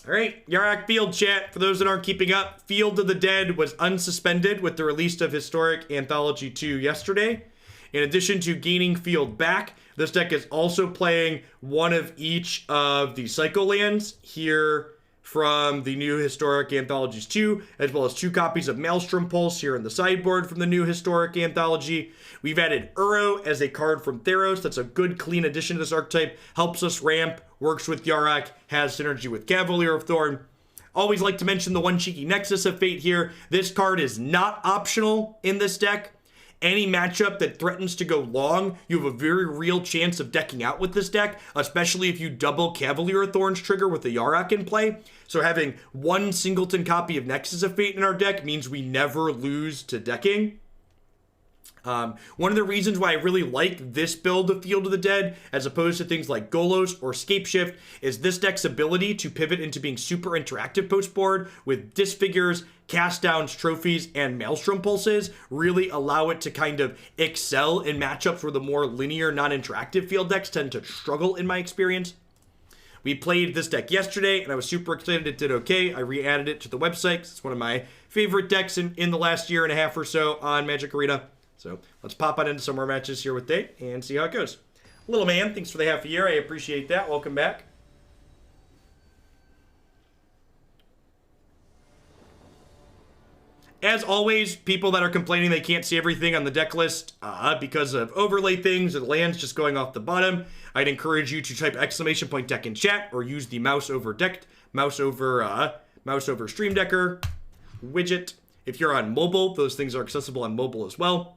All right, Yarok Field chat. For those that aren't keeping up, Field of the Dead was unsuspended with the release of Historic Anthology 2 yesterday. In addition to gaining Field back, this deck is also playing one of each of the Cycle lands here from the new Historic Anthologies 2, as well as 2 copies of Maelstrom Pulse here in the sideboard from the new Historic Anthology. We've added Uro as a card from Theros. That's a good, clean addition to this archetype. Helps us ramp, works with Yarok, has synergy with Cavalier of Thorns. Always like to mention the one cheeky Nexus of Fate here. This card is not optional in this deck. Any matchup that threatens to go long, you have a very real chance of decking out with this deck, especially if you double Cavalier of Thorns trigger with the Yarok in play. So having one singleton copy of Nexus of Fate in our deck means we never lose to decking. One of the reasons why I really like this build of Field of the Dead, as opposed to things like Golos or Scapeshift, is this deck's ability to pivot into being super interactive post-board with Disfigures, Cast Downs, Trophies, and Maelstrom Pulses really allow it to kind of excel in matchups where the more linear, non-interactive field decks tend to struggle, in my experience. We played this deck yesterday, and I was super excited it did okay. I re-added it to the website, 'cause it's one of my favorite decks in the last year and a half or so on Magic Arena. So let's pop on into some more matches here with Dave and see how it goes. Little man, thanks for the half a year. I appreciate that. Welcome back. As always, people that are complaining they can't see everything on the deck list because of overlay things or the lands just going off the bottom, I'd encourage you to type !deck in chat or use the mouse over Stream Decker widget. If you're on mobile, those things are accessible on mobile as well.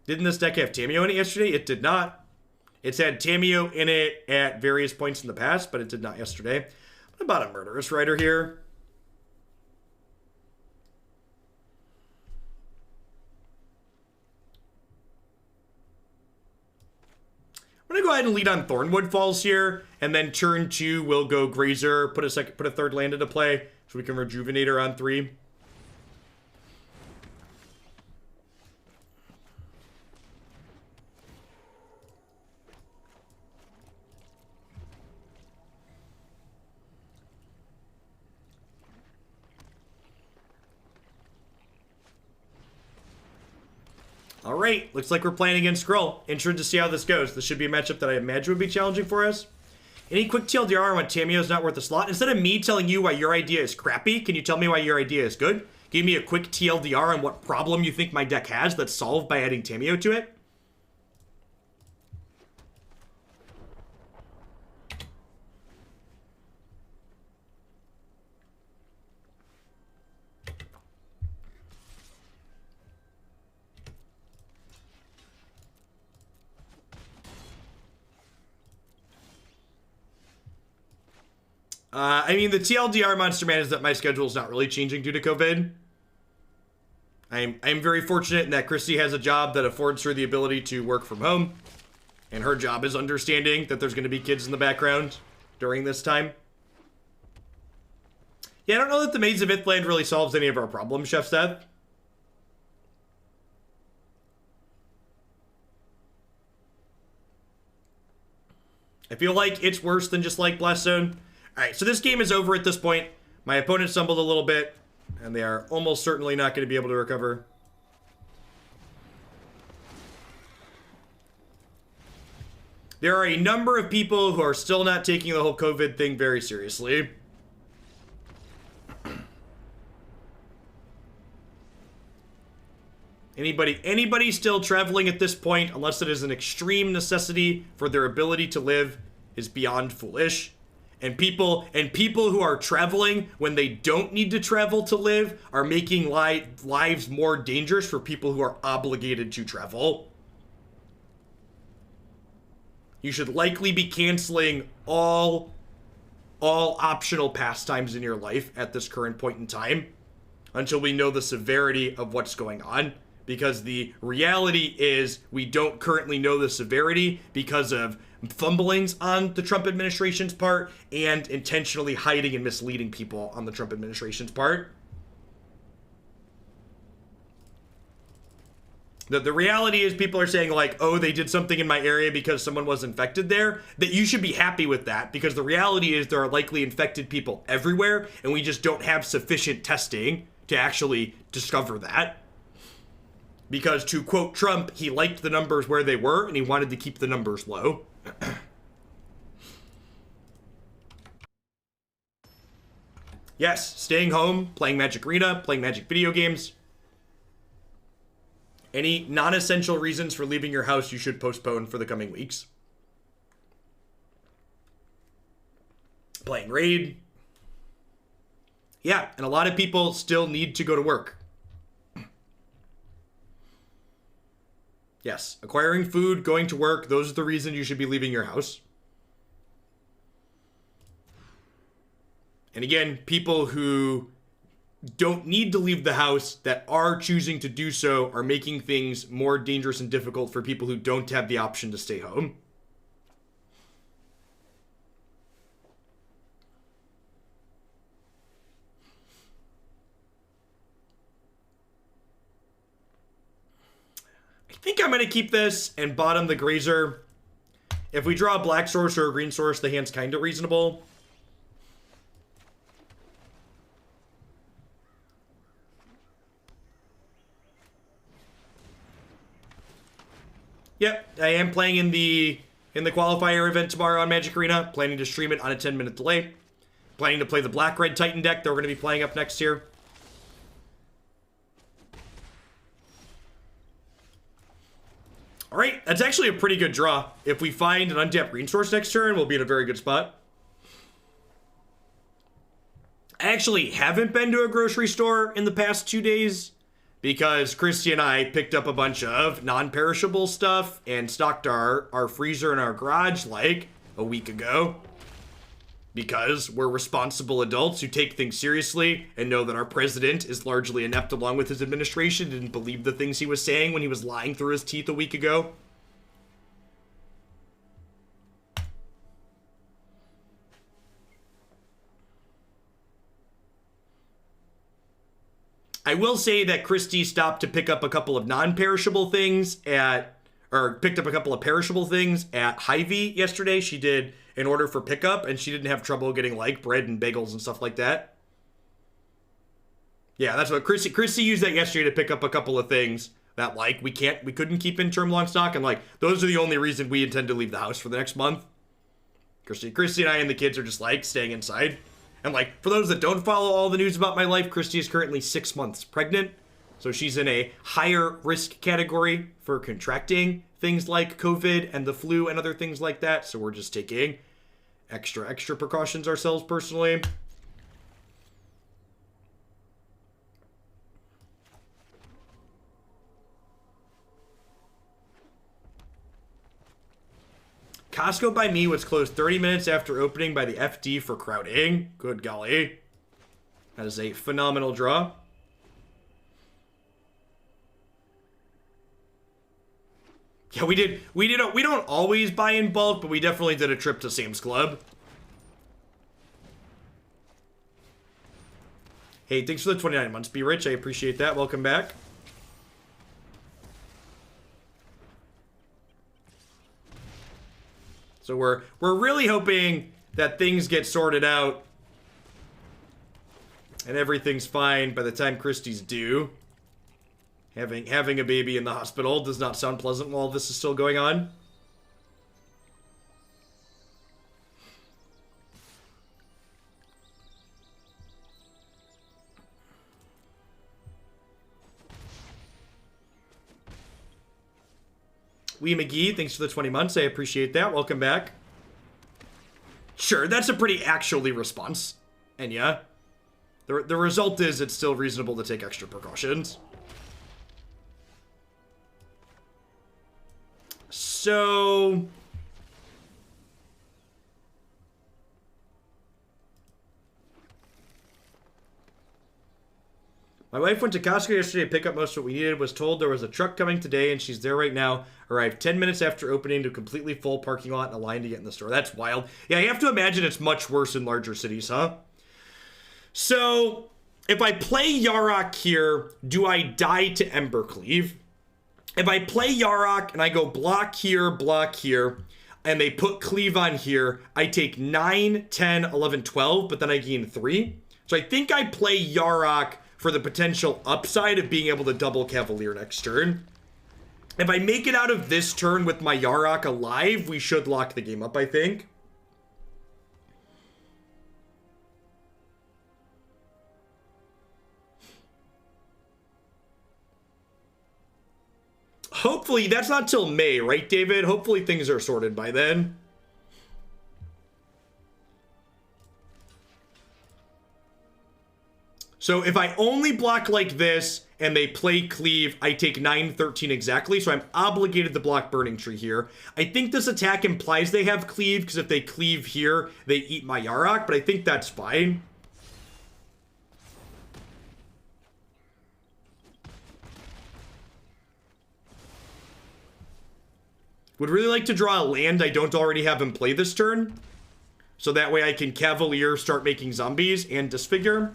Didn't this deck have Tamiyo in it yesterday? It did not. It's had Tamiyo in it at various points in the past, but it did not yesterday. What about a Murderous Rider here? I'm gonna go ahead and lead on Thornwood Falls here, and then turn 2, we'll go Grazer, put a third land into play, so we can Rejuvenator on 3. All right, looks like we're playing against Skrull. Interested to see how this goes. This should be a matchup that I imagine would be challenging for us. Any quick TLDR on why Tamiyo's not worth a slot? Instead of me telling you why your idea is crappy, can you tell me why your idea is good? Give me a quick TLDR on what problem you think my deck has that's solved by adding Tamiyo to it. I mean, the TLDR, Monster Man, is that my schedule is not really changing due to COVID. I'm very fortunate in that Christy has a job that affords her the ability to work from home. And her job is understanding that there's going to be kids in the background during this time. Yeah, I don't know that the Maids of Ithland really solves any of our problems, Chef Seth. I feel like it's worse than just like Blast Zone. Alright, so this game is over at this point. My opponent stumbled a little bit, and they are almost certainly not going to be able to recover. There are a number of people who are still not taking the whole COVID thing very seriously. Anybody still traveling at this point, unless it is an extreme necessity for their ability to live, is beyond foolish. And people who are traveling when they don't need to travel to live are making lives more dangerous for people who are obligated to travel. You should likely be canceling all optional pastimes in your life at this current point in time until we know the severity of what's going on. Because the reality is we don't currently know the severity because of fumblings on the Trump administration's part and intentionally hiding and misleading people on the Trump administration's part. The reality is people are saying like, oh, they did something in my area because someone was infected there. That you should be happy with that, because the reality is there are likely infected people everywhere, and we just don't have sufficient testing to actually discover that. Because to quote Trump, he liked the numbers where they were and he wanted to keep the numbers low. Yes, staying home, playing Magic Arena, playing Magic video games. Any non-essential reasons for leaving your house you should postpone for the coming weeks. Playing Raid. Yeah, and a lot of people still need to go to work. Yes, acquiring food, going to work, those are the reasons you should be leaving your house. And again, people who don't need to leave the house that are choosing to do so are making things more dangerous and difficult for people who don't have the option to stay home. I think I'm going to keep this and bottom the Grazer. If we draw a black source or a green source, the hand's kind of reasonable. Yep, I am playing in the qualifier event tomorrow on Magic Arena. Planning to stream it on a 10-minute delay. Planning to play the Black-Red Titan deck that we're going to be playing up next here. Alright, that's actually a pretty good draw. If we find an untapped green source next turn, we'll be in a very good spot. I actually haven't been to a grocery store in the past 2 days, because Christy and I picked up a bunch of non-perishable stuff and stocked our freezer in our garage like a week ago. Because we're responsible adults who take things seriously and know that our president is largely inept along with his administration, didn't believe the things he was saying when he was lying through his teeth a week ago. I will say that Christy stopped to pick up a couple of non-perishable things picked up a couple of perishable things at Hy-Vee yesterday. She did an order for pickup, and she didn't have trouble getting, like, bread and bagels and stuff like that. Yeah, that's what Christy used that yesterday to pick up a couple of things that, like, we couldn't keep in term long stock, and, like, those are the only reason we intend to leave the house for the next month. Christy and I and the kids are just, like, staying inside. And, like, for those that don't follow all the news about my life, Christy is currently 6 months pregnant. So she's in a higher risk category for contracting things like COVID and the flu and other things like that. So we're just taking extra precautions ourselves personally. Costco by me was closed 30 minutes after opening by the FD for crowding. Good golly. That is a phenomenal draw. Yeah, we don't always buy in bulk, but we definitely did a trip to Sam's Club. Hey, thanks for the 29 months, Be Rich. I appreciate that. Welcome back. So we're really hoping that things get sorted out and everything's fine by the time Christy's due. Having a baby in the hospital does not sound pleasant while this is still going on. Wee McGee, thanks for the 20 months. I appreciate that. Welcome back. Sure, that's a pretty actually response. And yeah, the result is it's still reasonable to take extra precautions. So my wife went to Costco yesterday to pick up most of what we needed, was told there was a truck coming today, and she's there right now. Arrived 10 minutes after opening to a completely full parking lot and a line to get in the store. That's wild. Yeah, you have to imagine it's much worse in larger cities, huh? So if I play Yarok here, do I die to Embercleave? if I play Yarok and I go block here, and they put cleave on here, I take 9, 10, 11, 12, but then I gain 3. So I think I play Yarok for the potential upside of being able to double Cavalier next turn. If I make it out of this turn with my Yarok alive, we should lock the game up, I think. Hopefully, that's not till May, right, David? Hopefully things are sorted by then. So if I only block like this and they play cleave, I take 9, 13 exactly. So I'm obligated to block Burning Tree here. I think this attack implies they have cleave, because if they cleave here, they eat my Yarok, but I think that's fine. Would really like to draw a land I don't already have in play this turn. So that way I can Cavalier, start making zombies, and Disfigure.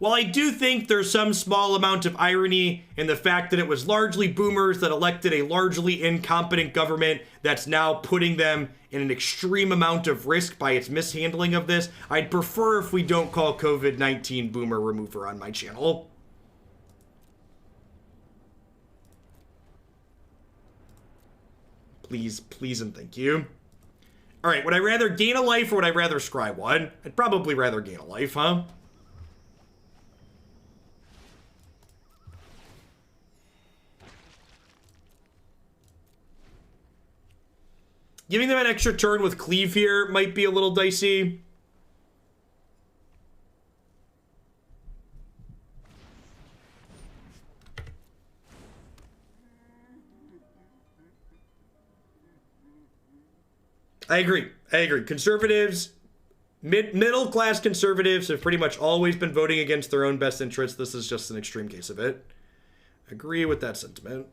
While I do think there's some small amount of irony in the fact that it was largely boomers that elected a largely incompetent government that's now putting them in an extreme amount of risk by its mishandling of this, I'd prefer if we don't call COVID-19 boomer remover on my channel. Please, please, and thank you. All right, would I rather gain a life or would I rather scry one? I'd probably rather gain a life, huh? Giving them an extra turn with cleave here might be a little dicey. I agree. Conservatives, middle-class conservatives have pretty much always been voting against their own best interests. This is just an extreme case of it. Agree with that sentiment.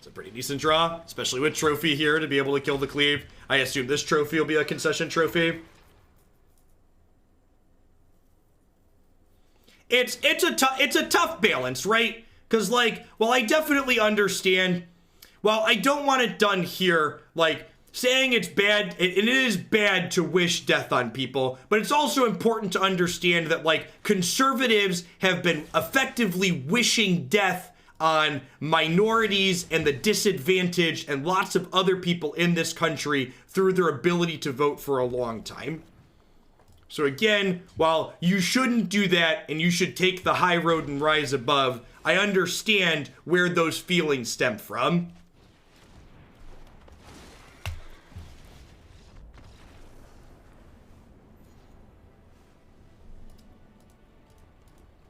A pretty decent draw, especially with trophy here to be able to kill the cleave. I assume this trophy will be a concession trophy. It's a tough balance, right? Because like, while I definitely understand, while I don't want it done here, like saying it's bad, it is bad to wish death on people, but it's also important to understand that like conservatives have been effectively wishing death on minorities and the disadvantaged and lots of other people in this country through their ability to vote for a long time. So again, while you shouldn't do that and you should take the high road and rise above, I understand where those feelings stem from.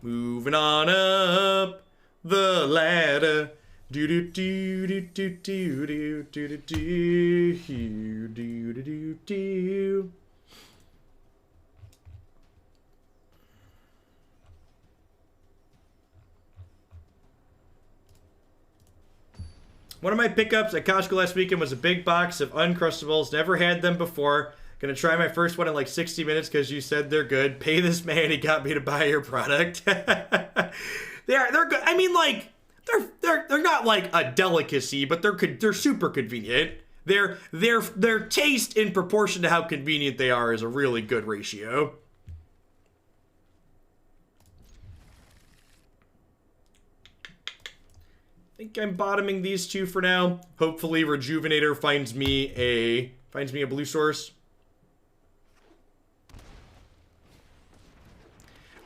Moving on up the ladder. Do do do do do do do do do do do do. One of my pickups at Costco last weekend was a big box of Uncrustables. Never had them before. Gonna try my first one in like 60 minutes because you said they're good. Pay this man, he got me to buy your product. They're good. I mean, like they're not like a delicacy, but they're super convenient. Their taste in proportion to how convenient they are is a really good ratio. I think I'm bottoming these two for now. Hopefully Rejuvenator finds me a blue source.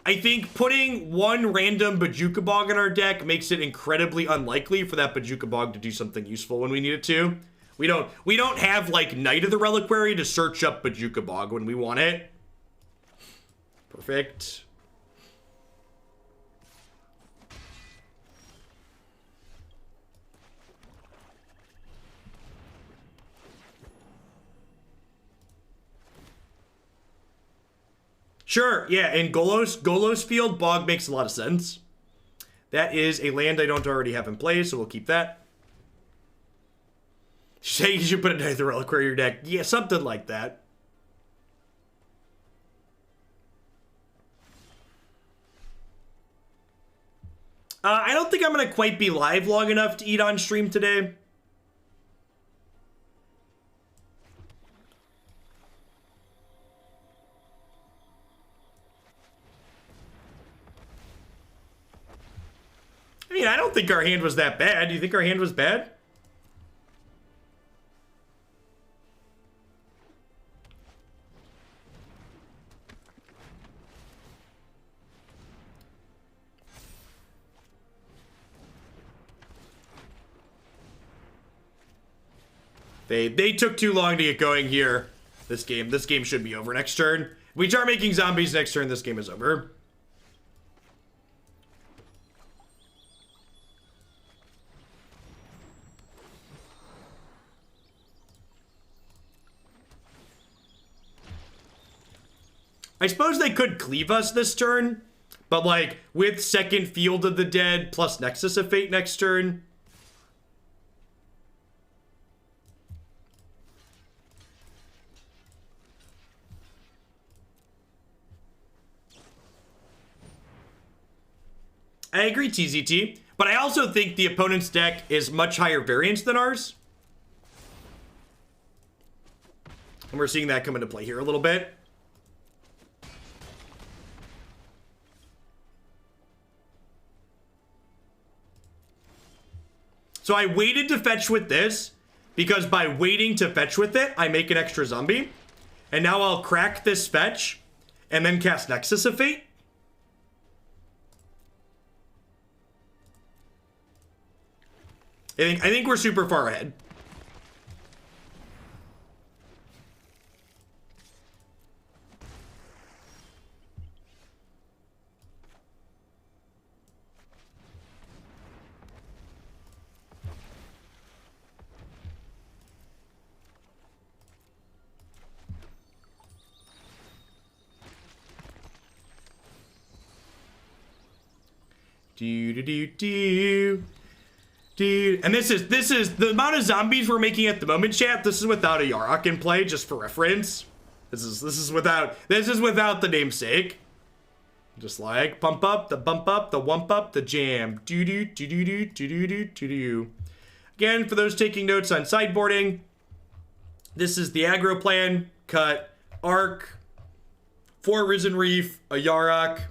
I think putting one random Bojuka Bog in our deck makes it incredibly unlikely for that Bojuka Bog to do something useful when we need it to. We don't have like Knight of the Reliquary to search up Bojuka Bog when we want it. Perfect. Sure, yeah, in Golos Field, Bog makes a lot of sense. That is a land I don't already have in play, so we'll keep that. Say you should put a Ninth Relic in your deck. Yeah, something like that. I don't think I'm going to quite be live long enough to eat on stream today. I mean, I don't think our hand was that bad. Do you think our hand was bad? They took too long to get going here. This game should be over next turn. If we start making zombies next turn, this game is over. I suppose they could cleave us this turn, but like with second Field of the Dead plus Nexus of Fate next turn. I agree, TZT, but I also think the opponent's deck is much higher variance than ours. And we're seeing that come into play here a little bit. So I waited to fetch with this, because by waiting to fetch with it, I make an extra zombie. And now I'll crack this fetch, and then cast Nexus of Fate. I think we're super far ahead. Dude, and this is the amount of zombies we're making at the moment, chat. This is without a Yarok in play, just for reference. This is without the namesake. Just like pump up, the bump up, the wump up, the jam. Again, for those taking notes on sideboarding, this is the aggro plan. Cut Arc, 4 Risen Reef, a Yarok.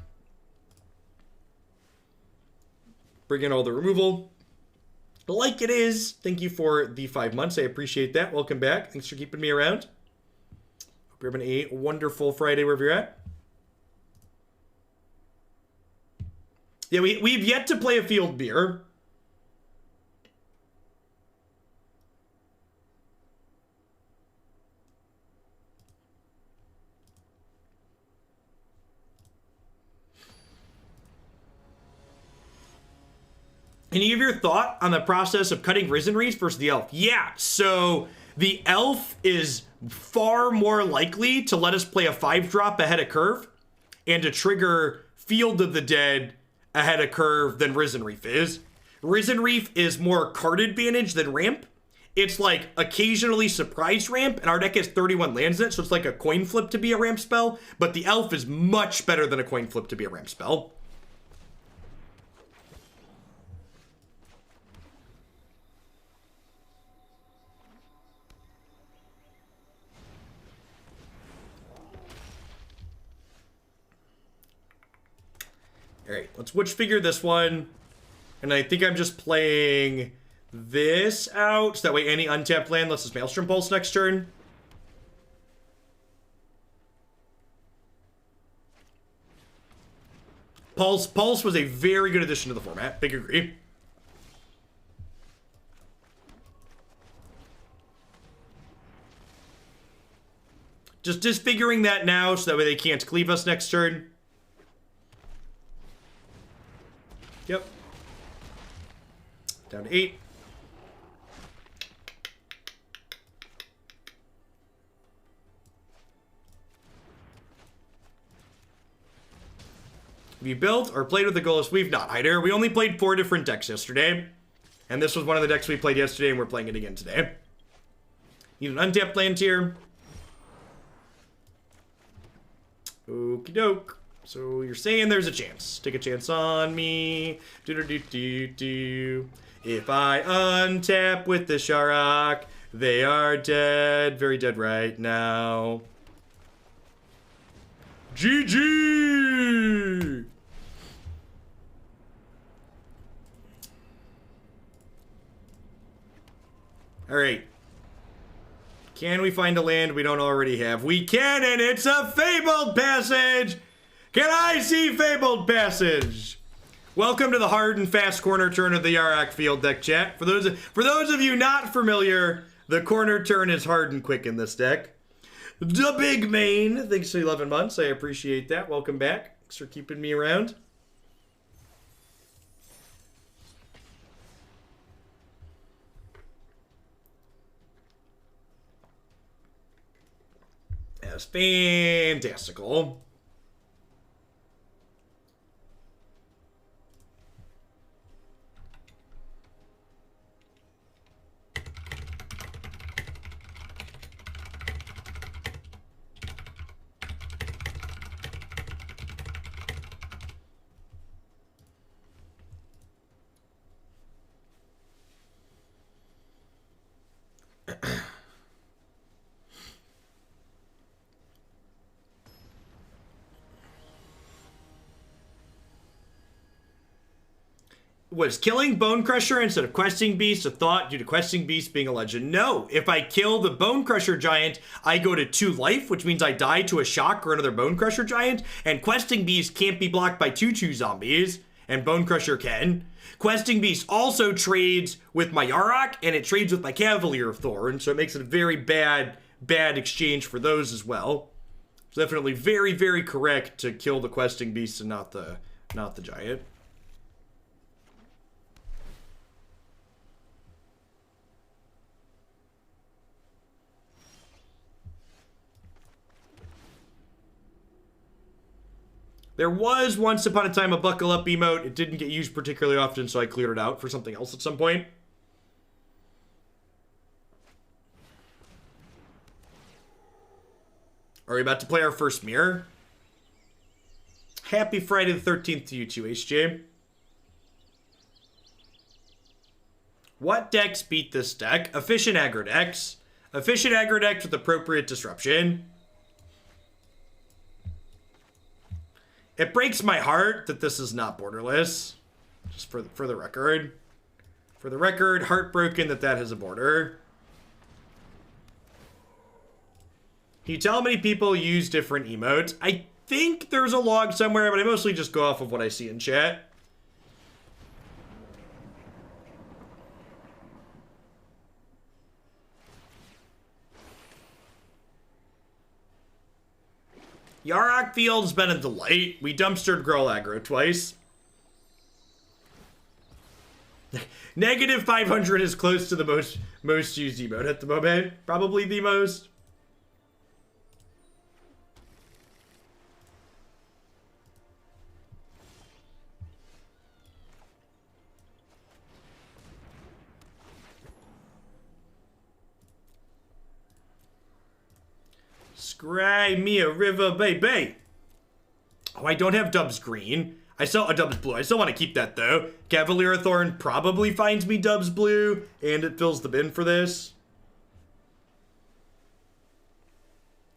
Bring in all the removal. Like it is. Thank you for the 5 months. I appreciate that. Welcome back. Thanks for keeping me around. Hope you're having a wonderful Friday wherever you're at. Yeah, we've yet to play a field beer. Can you give your thought on the process of cutting Risen Reef versus the Elf? Yeah, so the Elf is far more likely to let us play a 5-drop ahead of curve and to trigger Field of the Dead ahead of curve than Risen Reef is. Risen Reef is more card advantage than ramp. It's like occasionally surprise ramp, and our deck has 31 lands in it, so it's like a coin flip to be a ramp spell, but the Elf is much better than a coin flip to be a ramp spell. All right, let's witch figure this one. And I think I'm just playing this out, so that way any untapped land lets us Maelstrom Pulse next turn. Pulse was a very good addition to the format. Big agree. Just disfiguring that now, so that way they can't cleave us next turn. Yep. Down to 8. Have you built or played with the Goalless? We've not, Hyder. We only played 4 different decks yesterday. And this was one of the decks we played yesterday, and we're playing it again today. Need an untapped land here. Okie doke. So you're saying there's a chance. Take a chance on me. Do-do-do-do-do. If I untap with the Yarok, they are dead. Very dead right now. GG! Alright. Can we find a land we don't already have? We can, and it's a Fabled Passage! Can I see Fabled Passage? Welcome to the hard and fast corner turn of the Yarok field deck, chat. For those of you not familiar, the corner turn is hard and quick in this deck. The Big Main, thanks for 11 months. I appreciate that. Welcome back. Thanks for keeping me around. That's fantastical. Was killing Bone Crusher instead of Questing Beast a thought due to Questing Beast being a legend? No. If I kill the Bone Crusher Giant, I go to 2 life, which means I die to a shock or another Bone Crusher Giant, and Questing Beast can't be blocked by 2/2 zombies, and Bone Crusher can. Questing Beast also trades with my Yarok, and it trades with my Cavalier of Thorns, so it makes it a very bad exchange for those as well. It's definitely very, very correct to kill the Questing Beast and not the Giant. There was once upon a time a buckle up emote. It didn't get used particularly often, so I cleared it out for something else at some point. Are we about to play our first mirror? Happy Friday the 13th to you too, HJ. What decks beat this deck? Efficient aggro decks. Efficient aggro decks with appropriate disruption. It breaks my heart that this is not borderless. Just for the record. For the record, heartbroken that has a border. Can you tell how many people use different emotes? I think there's a log somewhere, but I mostly just go off of what I see in chat. Yarok Field's been a delight. We dumpstered Girl Aggro twice. Negative 500 is close to the most used emote at the moment. Probably the most. Scry me a river, baby. Oh, I don't have Dubs green. I still a Dubs blue. I still want to keep that though. Cavalier of Thorns probably finds me Dubs blue, and it fills the bin for this.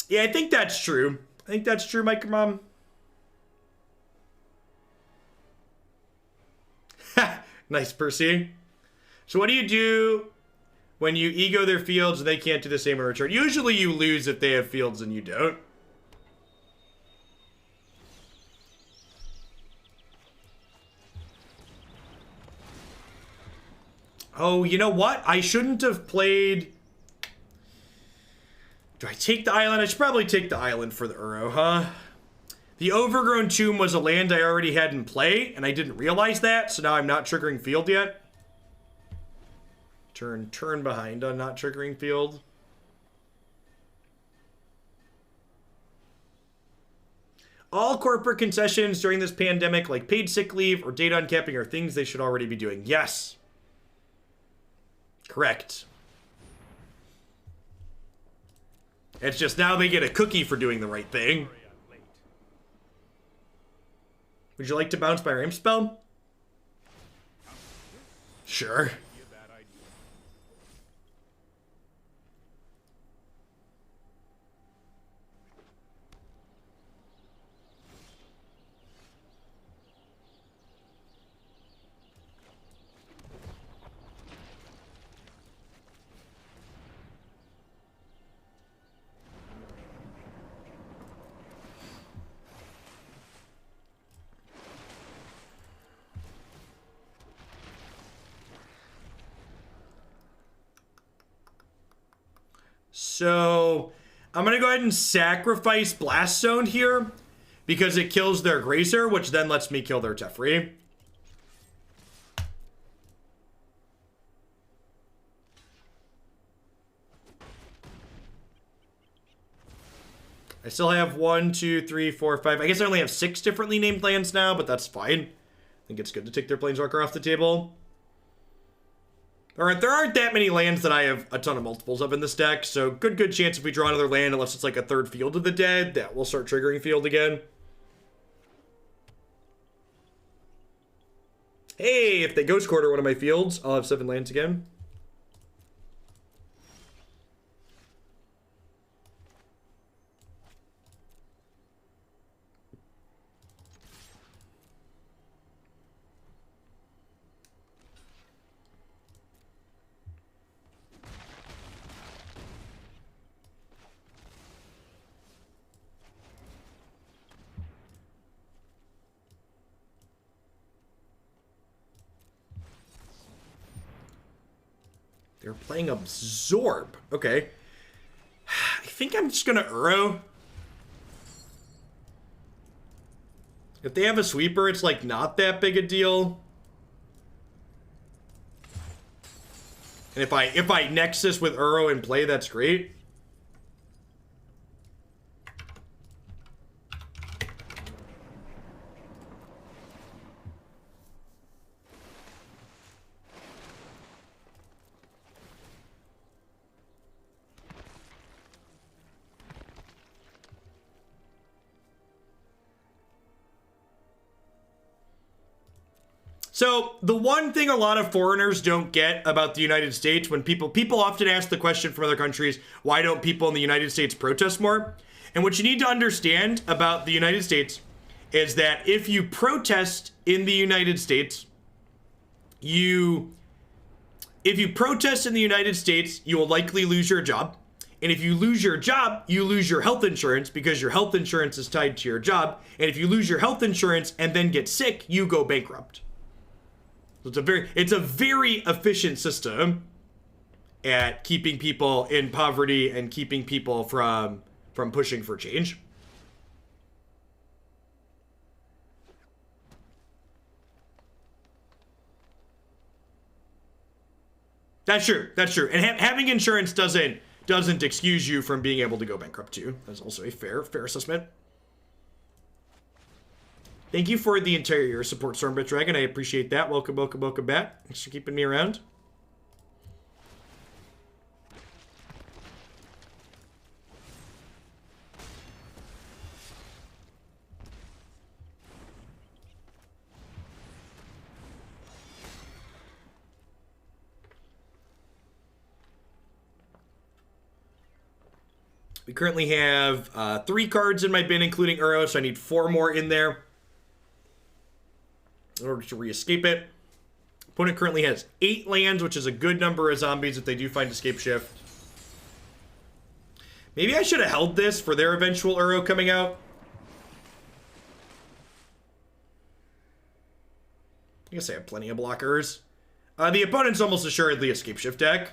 Yeah, I think that's true. I think that's true, Mike Mom. Nice, Percy. So what do you do when you ego their fields and they can't do the same in return? Usually you lose if they have fields and you don't. Oh, you know what? I shouldn't have played... Do I take the island? I should probably take the island for the Uro, huh? The Overgrown Tomb was a land I already had in play, and I didn't realize that, so now I'm not triggering field yet. Turn behind on not triggering field. All corporate concessions during this pandemic, like paid sick leave or data uncapping, are things they should already be doing. Yes. Correct. It's just now they get a cookie for doing the right thing. Would you like to bounce my Ram spell? Sure. So, I'm going to go ahead and sacrifice Blast Zone here because it kills their Grazer, which then lets me kill their Teferi. I still have 1, 2, 3, 4, 5. I guess I only have 6 differently named lands now, but that's fine. I think it's good to take their Planeswalker off the table. There aren't that many lands that I have a ton of multiples of in this deck, so good chance if we draw another land, unless it's like a third Field of the Dead, that we'll start triggering Field again. Hey, if they Ghost Quarter one of my fields, I'll have 7 lands again. They're playing Absorb. Okay. I think I'm just going to Uro. If they have a sweeper, it's like not that big a deal. And if I Nexus with Uro and play, that's great. So, the one thing a lot of foreigners don't get about the United States, when people often ask the question from other countries, why don't people in the United States protest more? And what you need to understand about the United States is that if you protest in the United States, if you protest in the United States, you will likely lose your job. And if you lose your job, you lose your health insurance because your health insurance is tied to your job. And if you lose your health insurance and then get sick, you go bankrupt. It's a very efficient system at keeping people in poverty and keeping people from pushing for change. That's true. That's true. And having insurance doesn't excuse you from being able to go bankrupt too. That's also a fair assessment. Thank you for the entire year support, Stormbit Dragon. I appreciate that. Welcome back. Thanks for keeping me around. We currently have 3 cards in my bin, including Uro, so I need 4 more in there in order to re-escape it. Opponent currently has 8 lands, which is a good number of zombies if they do find Escape Shift. Maybe I should have held this for their eventual Uro coming out. I guess I have plenty of blockers. The opponent's almost assuredly Escape Shift deck.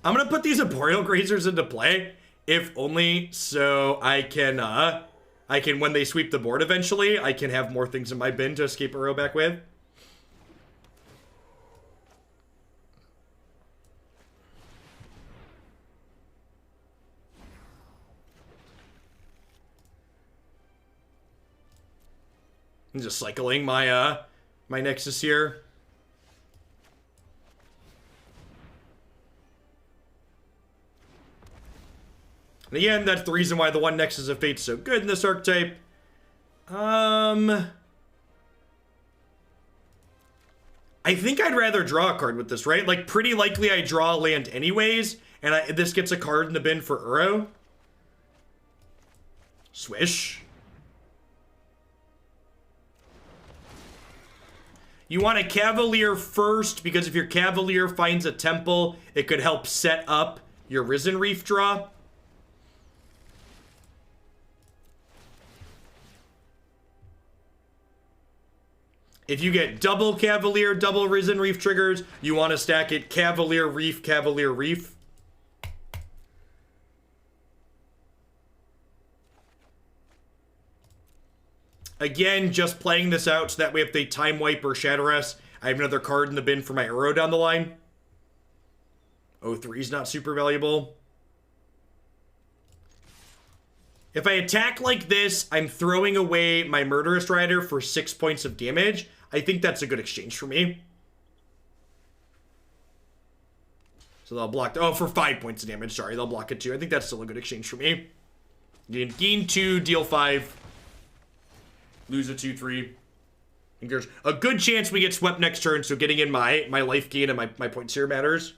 I'm going to put these Arboreal Grazers into play, if only so I can, when they sweep the board eventually, I can have more things in my bin to escape Uro back with. I'm just cycling my, my Nexus here. And again, that's the reason why the one Nexus of Fate's so good in this archetype. I think I'd rather draw a card with this, right? Like, pretty likely I draw a land anyways, and this gets a card in the bin for Uro. Swish. You want a Cavalier first, because if your Cavalier finds a temple, it could help set up your Risen Reef draw. If you get double Cavalier, double Risen Reef triggers, you want to stack it Cavalier Reef, Cavalier Reef. Again, just playing this out so that way if they Time Wipe or Shatter us, I have another card in the bin for my Uro down the line. 0-3 is not super valuable. If I attack like this, I'm throwing away my Murderous Rider for 6 points of damage. I think that's a good exchange for me. So they'll block... Oh, for 5 points of damage. Sorry, they'll block it too. I think that's still a good exchange for me. Gain 2, deal 5. Lose a 2-3. I think there's a good chance we get swept next turn, so getting in my life gain and my points here matters.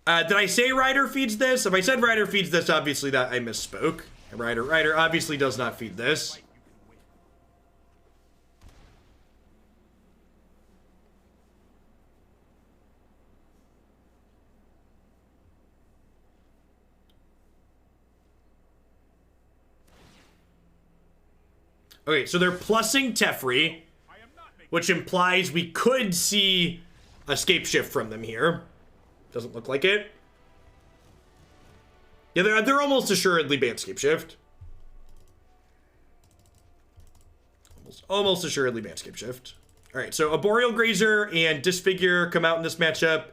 Did I say Rider feeds this? If I said Rider feeds this, obviously that I misspoke. Rider obviously does not feed this. Okay, so they're plussing Teferi, which implies we could see a Scape Shift from them here. Doesn't look like it. Yeah, they're almost assuredly banned Scape Shift. Almost assuredly banned Scape Shift. All right, so Arboreal Grazer and Disfigure come out in this matchup.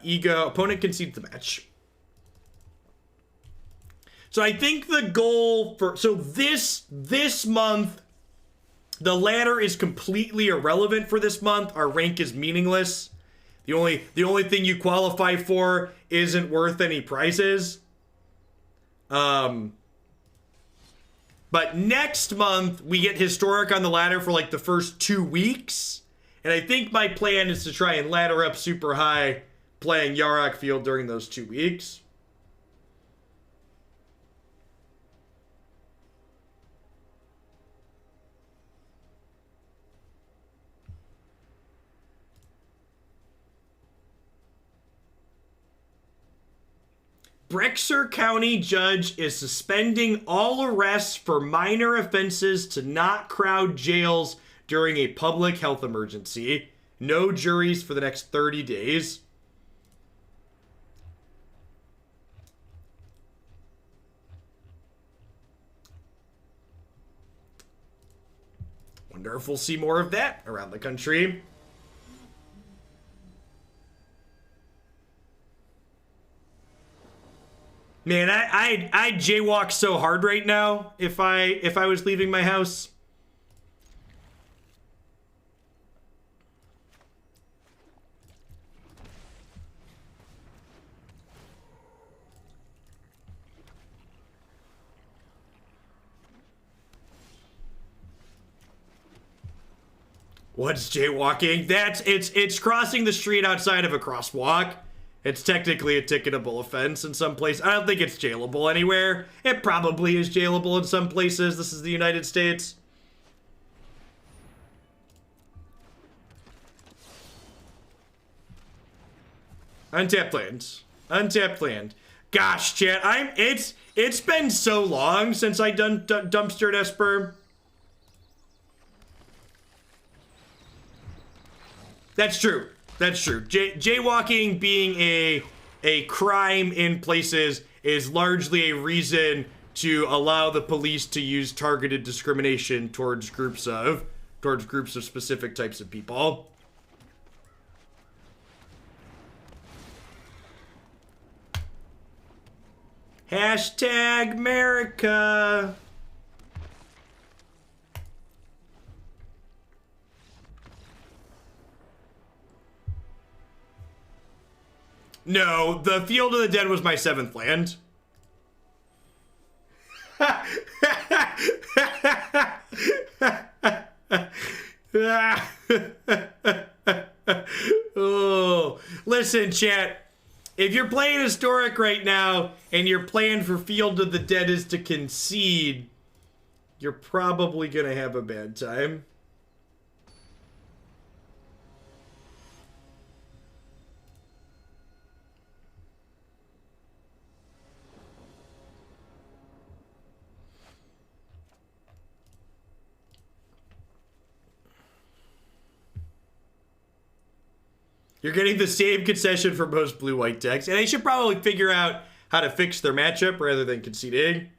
Ego, opponent concedes the match. So I think the goal for... So this month, the ladder is completely irrelevant for this month. Our rank is meaningless. The only thing you qualify for isn't worth any prizes. But next month, we get Historic on the ladder for like the first 2 weeks. And I think my plan is to try and ladder up super high playing Yarok Field during those 2 weeks. Brexer County judge is suspending all arrests for minor offenses to not crowd jails during a public health emergency. No juries for the next 30 days. Wonder if we'll see more of that around the country. Man, I'd jaywalk so hard right now if I was leaving my house. What's jaywalking? It's crossing the street outside of a crosswalk. It's technically a ticketable offense in some places. I don't think it's jailable anywhere. It probably is jailable in some places. This is the United States. Untapped land. Untapped land. Gosh, chat, it's been so long since I done dumpstered Esper. That's true. That's true. Jaywalking being a crime in places is largely a reason to allow the police to use targeted discrimination towards groups of specific types of people. Hashtag America. No, the Field of the Dead was my 7th land. Oh, listen, chat. If you're playing Historic right now and your plan for Field of the Dead is to concede, you're probably gonna have a bad time. You're getting the same concession for most blue-white decks, and they should probably figure out how to fix their matchup rather than conceding.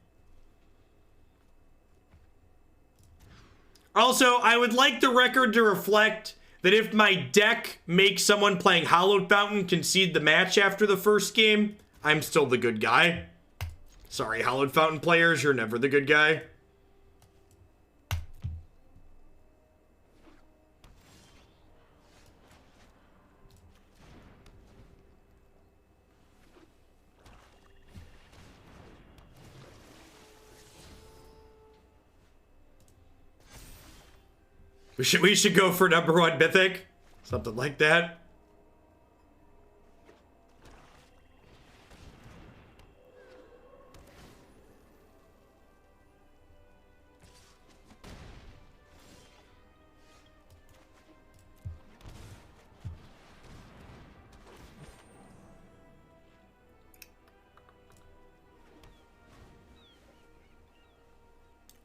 Also, I would like the record to reflect that if my deck makes someone playing Hallowed Fountain concede the match after the first game, I'm still the good guy. Sorry, Hallowed Fountain players, you're never the good guy. We should go for #1 Mythic. Something like that.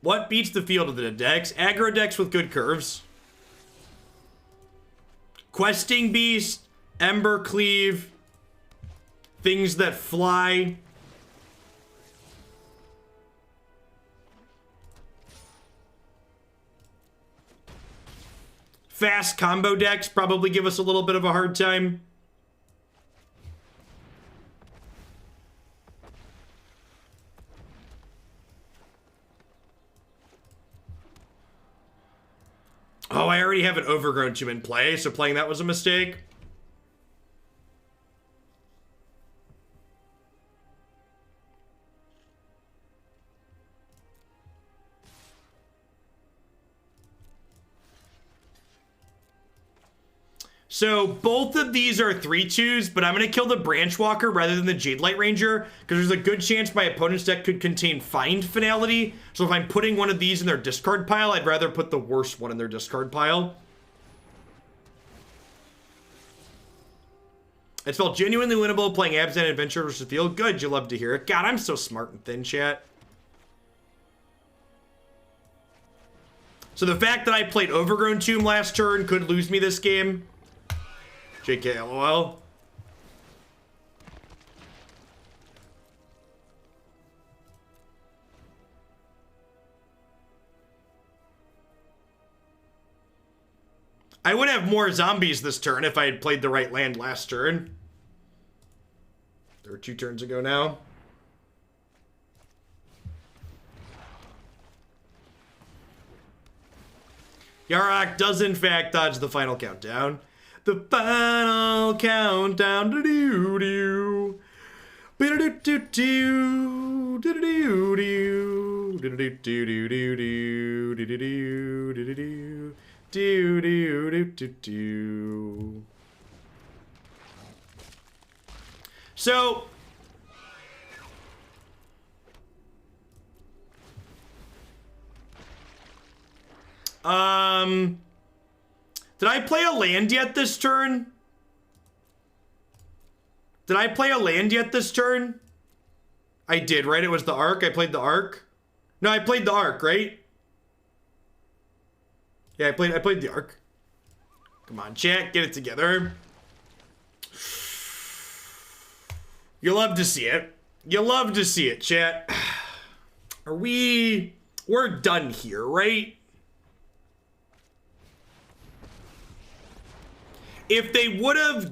What beats the Field of the Dead decks? Aggro decks with good curves. Questing Beast, Ember Cleave, things that fly. Fast combo decks probably give us a little bit of a hard time. Oh, I already have an Overgrown Tomb in play, so playing that was a mistake. So both of these are 3/2s, but I'm going to kill the Branchwalker rather than the Jade Light Ranger, because there's a good chance my opponent's deck could contain Find Finality. So if I'm putting one of these in their discard pile, I'd rather put the worst one in their discard pile. It's felt genuinely winnable playing Abzan Adventure versus Field. Good, you love to hear it. God, I'm so smart and thin, chat. So the fact that I played Overgrown Tomb last turn could lose me this game. JK, LOL. I would have more zombies this turn if I had played the right land last turn. There were 2 turns ago now. Yarok does in fact dodge the final countdown. The final countdown. Do-do-do. Be-do-do-do-do. Do-do-do-do. Do-do-do-do-do. Do-do-do-do-do. Do-do-do-do-do. So did I play a land yet this turn? Did I play a land yet this turn? I did, right? It was the Arc. I played the Arc. No, I played the Arc, right? Yeah, I played the Arc. Come on, chat, get it together. You love to see it. You love to see it, chat. We're done here, right? If they would have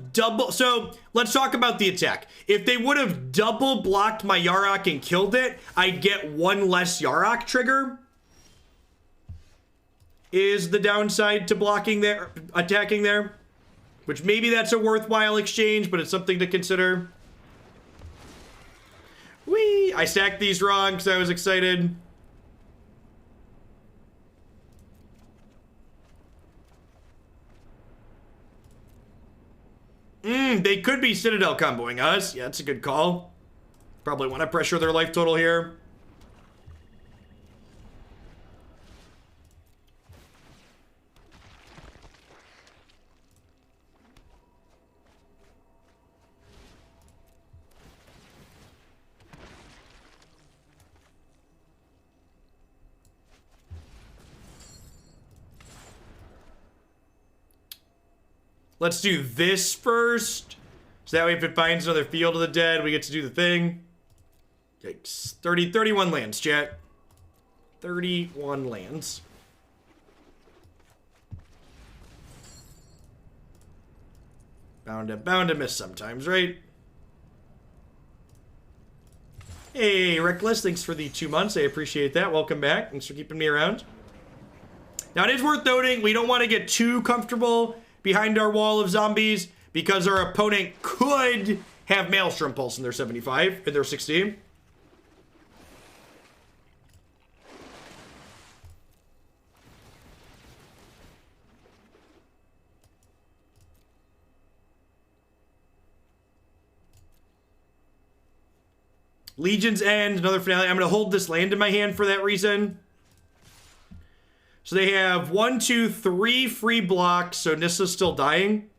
so let's talk about the attack. If they would have double blocked my Yarok and killed it, I'd get 1 less Yarok trigger. Is the downside to blocking there, attacking there. Which maybe that's a worthwhile exchange, but it's something to consider. Whee! I stacked these wrong because I was excited. They could be Citadel comboing us. Yeah, that's a good call. Probably want to pressure their life total here. Let's do this first. So that way if it finds another Field of the Dead, we get to do the thing. Yikes. 31 lands, chat. 31 lands. Bound to miss sometimes, right? Hey, Reckless, thanks for the 2 months. I appreciate that. Welcome back. Thanks for keeping me around. Now, it is worth noting, we don't want to get too comfortable behind our wall of zombies because our opponent could have Maelstrom Pulse in their 75, in their 60. Legion's End, another finale. I'm going to hold this land in my hand for that reason. So they have 1, 2, 3 free blocks, so Nissa's still dying.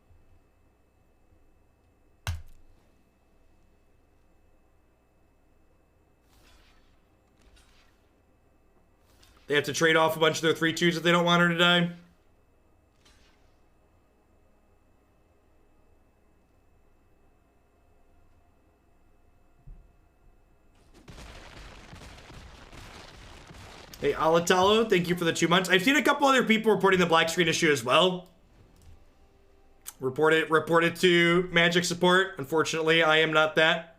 They have to trade off a bunch of their 3/2s if they don't want her to die. Hey, Alatalo, thank you for the 2 months. I've seen a couple other people reporting the black screen issue as well. Report it to Magic support. Unfortunately, I am not that.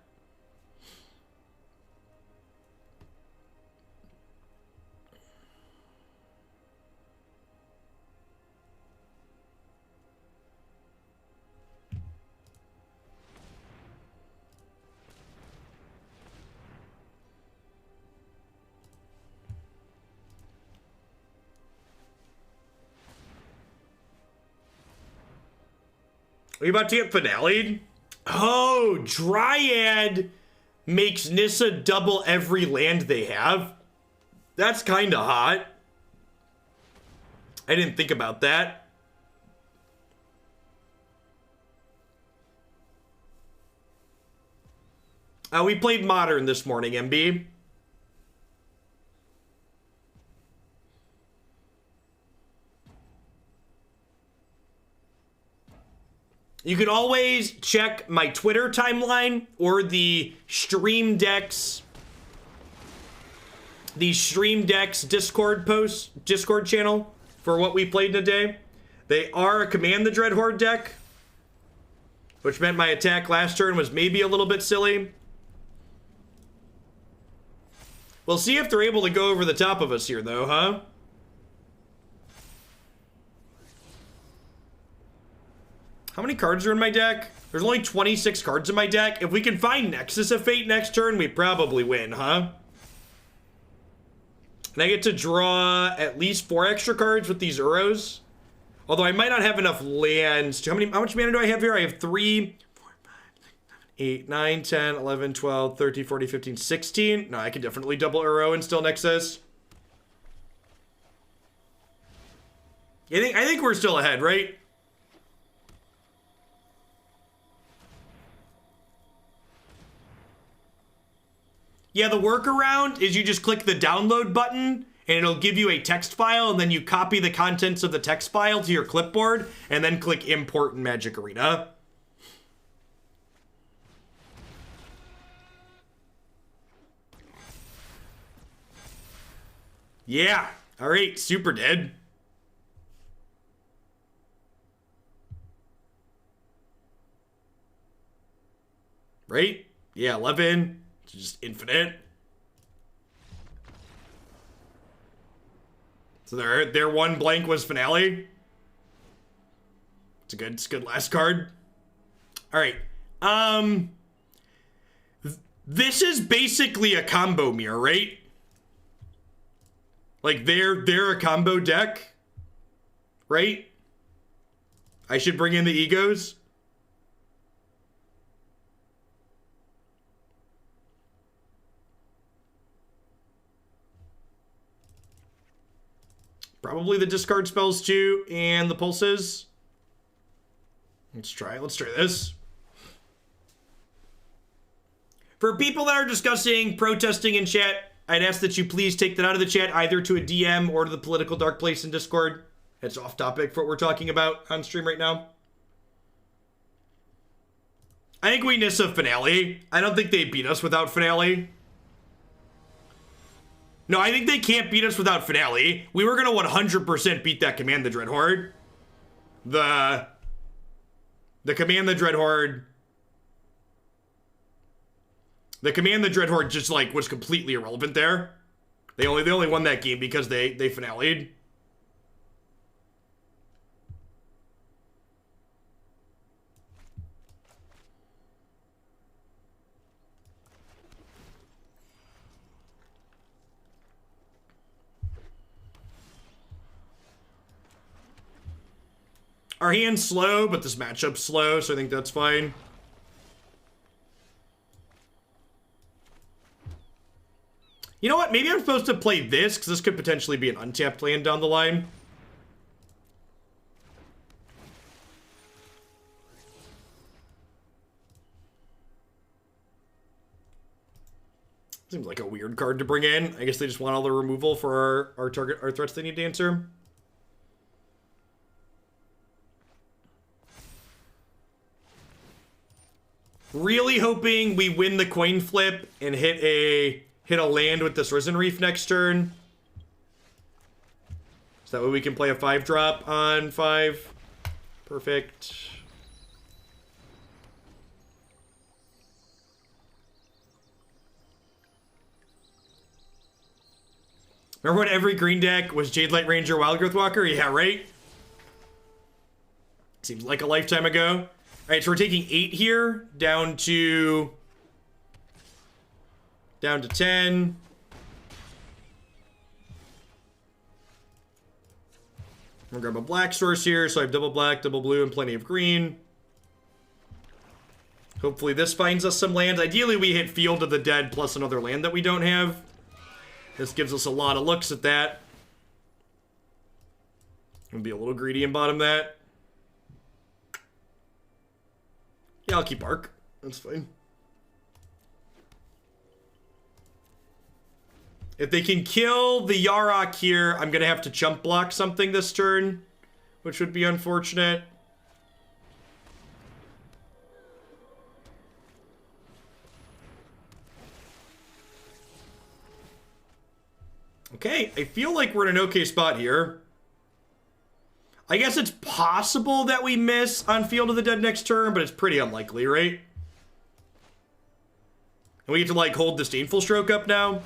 Are you about to get finale'd? Oh, Dryad makes Nissa double every land they have. That's kind of hot. I didn't think about that. We played Modern this morning, MB. You can always check my Twitter timeline or the Stream Decks Discord channel for what we played today. They are a Command the Dreadhorde deck, which meant my attack last turn was maybe a little bit silly. We'll see if they're able to go over the top of us here, though, huh? How many cards are in my deck? There's only 26 cards in my deck. If we can find Nexus of Fate next turn, we probably win, huh? And I get to draw at least 4 extra cards with these Uros. Although I might not have enough lands. How much mana do I have here? I have 3, 4, 5, 6, 7, 8, 9, 10, 11, 12, 13, 14, 15, 16. No, I can definitely double Uro and still Nexus. I think we're still ahead, right? Yeah, the workaround is you just click the download button and it'll give you a text file, and then you copy the contents of the text file to your clipboard and then click import in Magic Arena. Yeah. All right, super dead. Right? Yeah, 11. Just infinite. So their one blank was finale. It's a good last card. All right. This is basically a combo mirror, right? Like they're a combo deck, right? I should bring in the egos. Probably the discard spells too, and the pulses. Let's try this. For people that are discussing protesting in chat, I'd ask that you please take that out of the chat, either to a DM or to the political dark place in Discord. It's off topic for what we're talking about on stream right now. I think we Nissa Finale. I don't think they beat us without Finale. No, I think they can't beat us without Finale. We were going to 100% beat that Command the Dread Horde. The Command the Dread Horde. The Command the Dread Horde just, like, was completely irrelevant there. They only won that game because they finale'd. Our hand's slow, but this matchup's slow, so I think that's fine. You know what? Maybe I'm supposed to play this, because this could potentially be an untapped land down the line. Seems like a weird card to bring in. I guess they just want all the removal for our threats they need to answer. Really hoping we win the coin flip and hit a land with this Risen Reef next turn. So that way we can play a 5-drop on 5. Perfect. Remember when every green deck was Jade Light Ranger, Wildgrowth Walker? Yeah, right? Seems like a lifetime ago. Alright, so we're taking 8 here, down to 10. I'm gonna grab a black source here, so I have double black, double blue, and plenty of green. Hopefully this finds us some land. Ideally we hit Field of the Dead plus another land that we don't have. This gives us a lot of looks at that. I'm gonna be a little greedy and bottom that. Yeah, I'll keep Arc. That's fine. If they can kill the Yarok here, I'm going to have to chump block something this turn, which would be unfortunate. Okay, I feel like we're in an okay spot here. I guess it's possible that we miss on Field of the Dead next turn, but it's pretty unlikely, right? And we get to, like, hold Disdainful Stroke up now.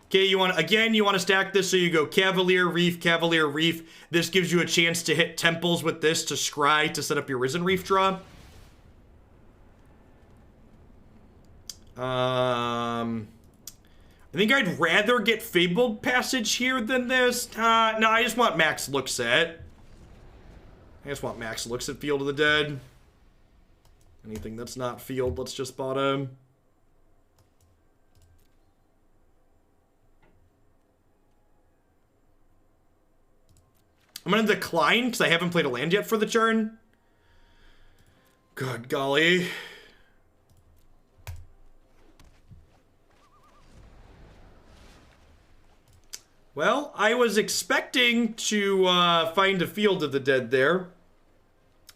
Okay, you want to stack this so you go Cavalier, Reef, Cavalier, Reef. This gives you a chance to hit Temples with this to scry to set up your Risen Reef draw. I think I'd rather get Fabled Passage here than this. No, I just want max looks at. I just want max looks at Field of the Dead. Anything that's not Field, let's just bottom. I'm going to decline because I haven't played a land yet for the turn. Good golly. Well, I was expecting to find a Field of the Dead there,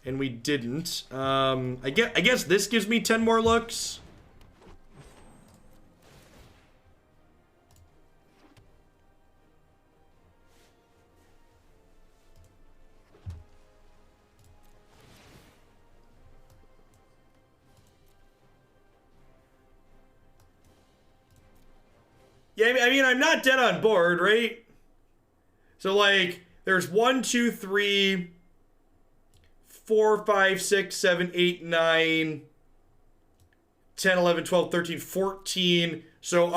and we didn't. I guess this gives me 10 more looks. Yeah, I mean, I'm not dead on board, right? So, like, there's 1, 2, 3, 4, 5, 6, 7, 8, 9, 10, 11, 12, 13, 14. So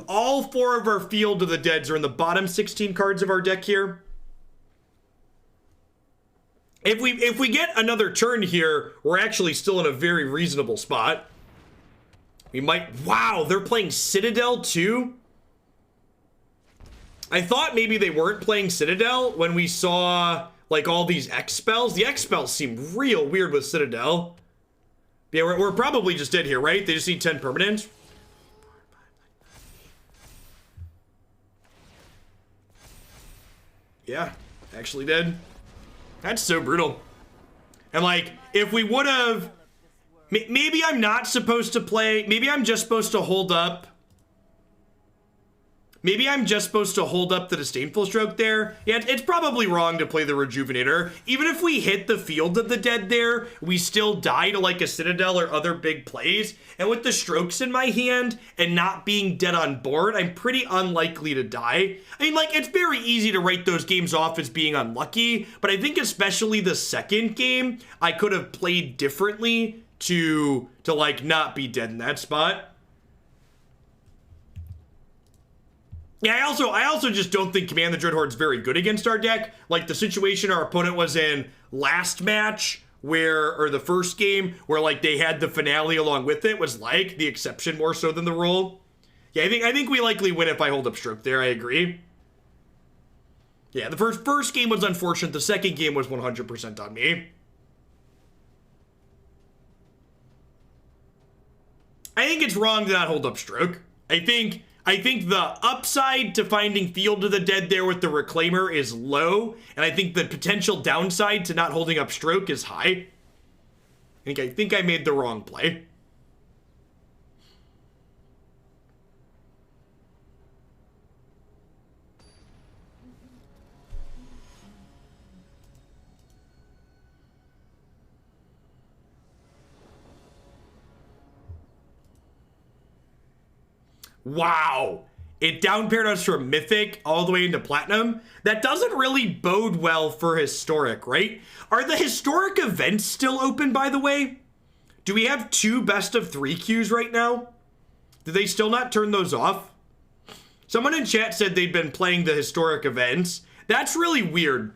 all 4 of our Field of the Deads are in the bottom 16 cards of our deck here. If we get another turn here, we're actually still in a very reasonable spot. We might... Wow, they're playing Citadel too? I thought maybe they weren't playing Citadel when we saw, like, all these X spells. The X spells seem real weird with Citadel. Yeah, we're probably just dead here, right? They just need 10 permanent. Yeah, actually dead. That's so brutal. And, like, if we would have... Maybe I'm not supposed to play... Maybe I'm just supposed to hold up... Maybe I'm just supposed to hold up the Disdainful Stroke there. Yeah, it's probably wrong to play the Rejuvenator. Even if we hit the Field of the Dead there, we still die to like a Citadel or other big plays. And with the strokes in my hand and not being dead on board, I'm pretty unlikely to die. I mean, like, it's very easy to write those games off as being unlucky, but I think especially the second game, I could have played differently to like not be dead in that spot. Yeah, I also just don't think Command the Dreadhorde's very good against our deck. Like, the situation our opponent was in last match, or the first game, where, like, they had the finale along with it, was, like, the exception more so than the rule. Yeah, I think we likely win if I hold up Stroke there, I agree. Yeah, the first game was unfortunate, the second game was 100% on me. I think it's wrong to not hold up Stroke. I think the upside to finding Field of the Dead there with the Reclaimer is low, and I think the potential downside to not holding up Stroke is high. I think I made the wrong play. Wow. It down-paired us from Mythic all the way into Platinum. That doesn't really bode well for Historic, right? Are the Historic events still open, by the way? Do we have 2 best of 3 queues right now? Do they still not turn those off? Someone in chat said they'd been playing the Historic events. That's really weird.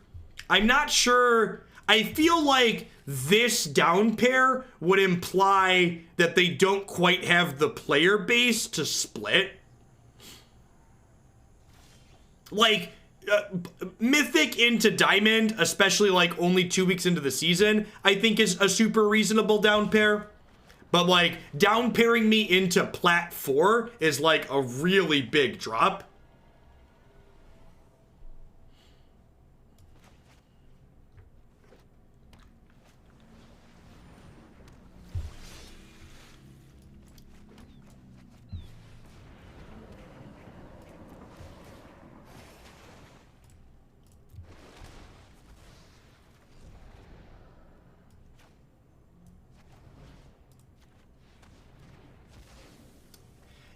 I'm not sure. I feel like this down pair would imply that they don't quite have the player base to split. Like, Mythic into Diamond, especially like only 2 weeks into the season, I think is a super reasonable down pair. But like, down pairing me into Plat 4 is like a really big drop.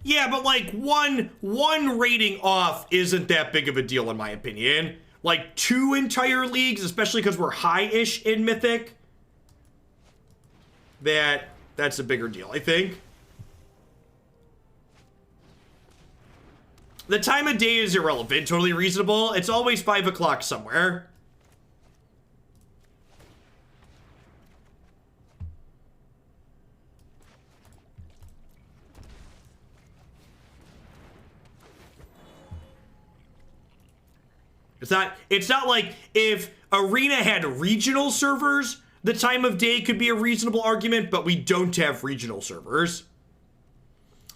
Yeah, but like one rating off isn't that big of a deal in my opinion. Like 2 entire leagues, especially because we're high-ish in Mythic, that's a bigger deal, I think. The time of day is irrelevant, totally reasonable. It's always 5 o'clock somewhere. It's not like if Arena had regional servers, the time of day could be a reasonable argument, but we don't have regional servers.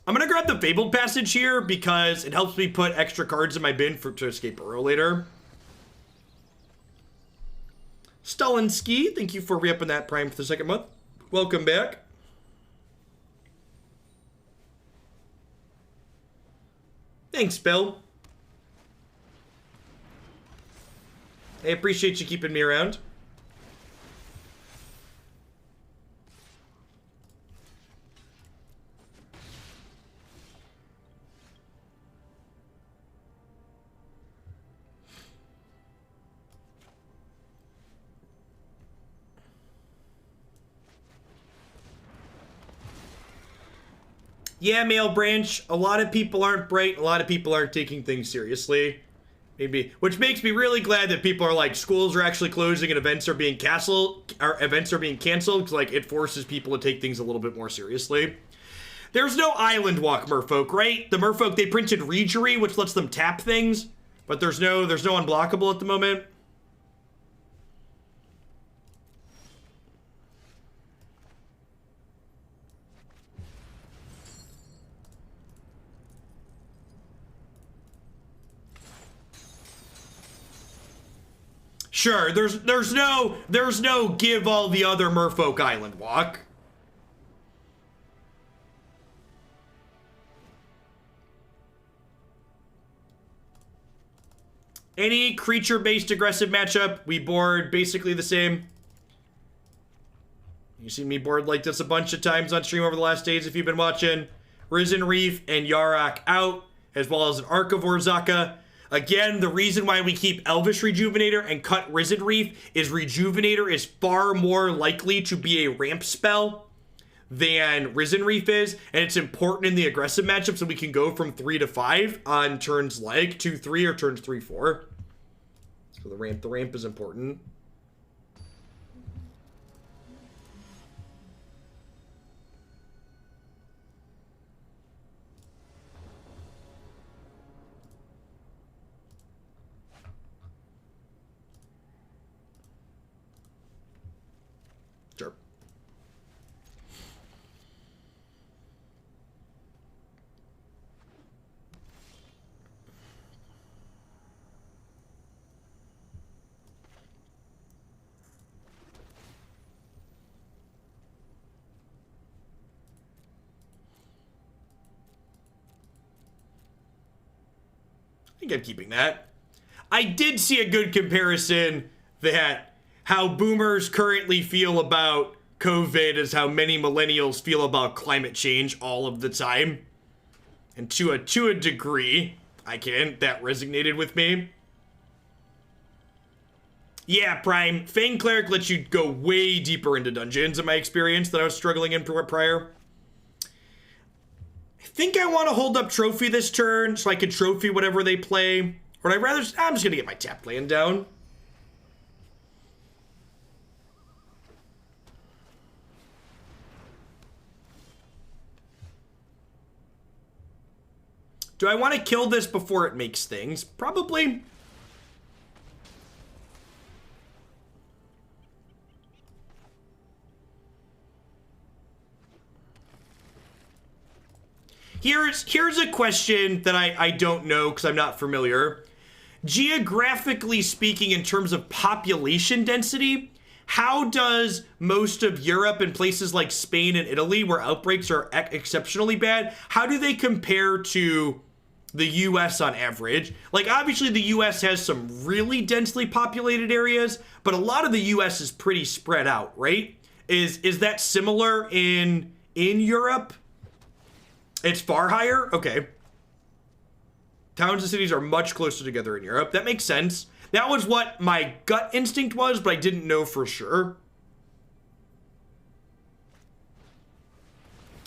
I'm gonna grab the Fabled Passage here because it helps me put extra cards in my bin to escape Burrow later. Stulinski, thank you for re-upping that Prime for the 2nd month. Welcome back. Thanks, Bill. I appreciate you keeping me around. Yeah, Male Branch, a lot of people aren't bright, a lot of people aren't taking things seriously. Maybe, which makes me really glad that people are like, schools are actually closing and events are being canceled, because like it forces people to take things a little bit more seriously. There's no Island Walk Merfolk, right? The Merfolk, they printed Regery, which lets them tap things, but there's no unblockable at the moment. Sure, there's no give all the other Merfolk Island Walk. Any creature-based aggressive matchup, we board basically the same. You've seen me board like this a bunch of times on stream over the last days if you've been watching. Risen Reef and Yarok out, as well as an Arch of Orazca. Again, the reason why we keep Elvish Rejuvenator and cut Risen Reef is Rejuvenator is far more likely to be a ramp spell than Risen Reef is, and it's important in the aggressive matchup so we can go from 3 to 5 on turns like 2-3 or turns 3-4. So the ramp is important. Sure. I think I'm keeping that. I did see a good comparison that how boomers currently feel about COVID is how many millennials feel about climate change all of the time. And to a degree, that resonated with me. Yeah, Prime, Fang Cleric lets you go way deeper into dungeons in my experience than I was struggling in prior. I think I want to hold up Trophy this turn so I can Trophy whatever they play. Or would I rather... I'm just going to get my tapped land down. Do I want to kill this before it makes things? Probably. Here's a question that I don't know because I'm not familiar. Geographically speaking, in terms of population density, how does most of Europe and places like Spain and Italy, where outbreaks are exceptionally bad, how do they compare to the US on average? Like, obviously the US has some really densely populated areas, but a lot of the US is pretty spread out, right? Is that similar in Europe? It's far higher? Okay. Towns and cities are much closer together in Europe. That makes sense. That was what my gut instinct was, but I didn't know for sure.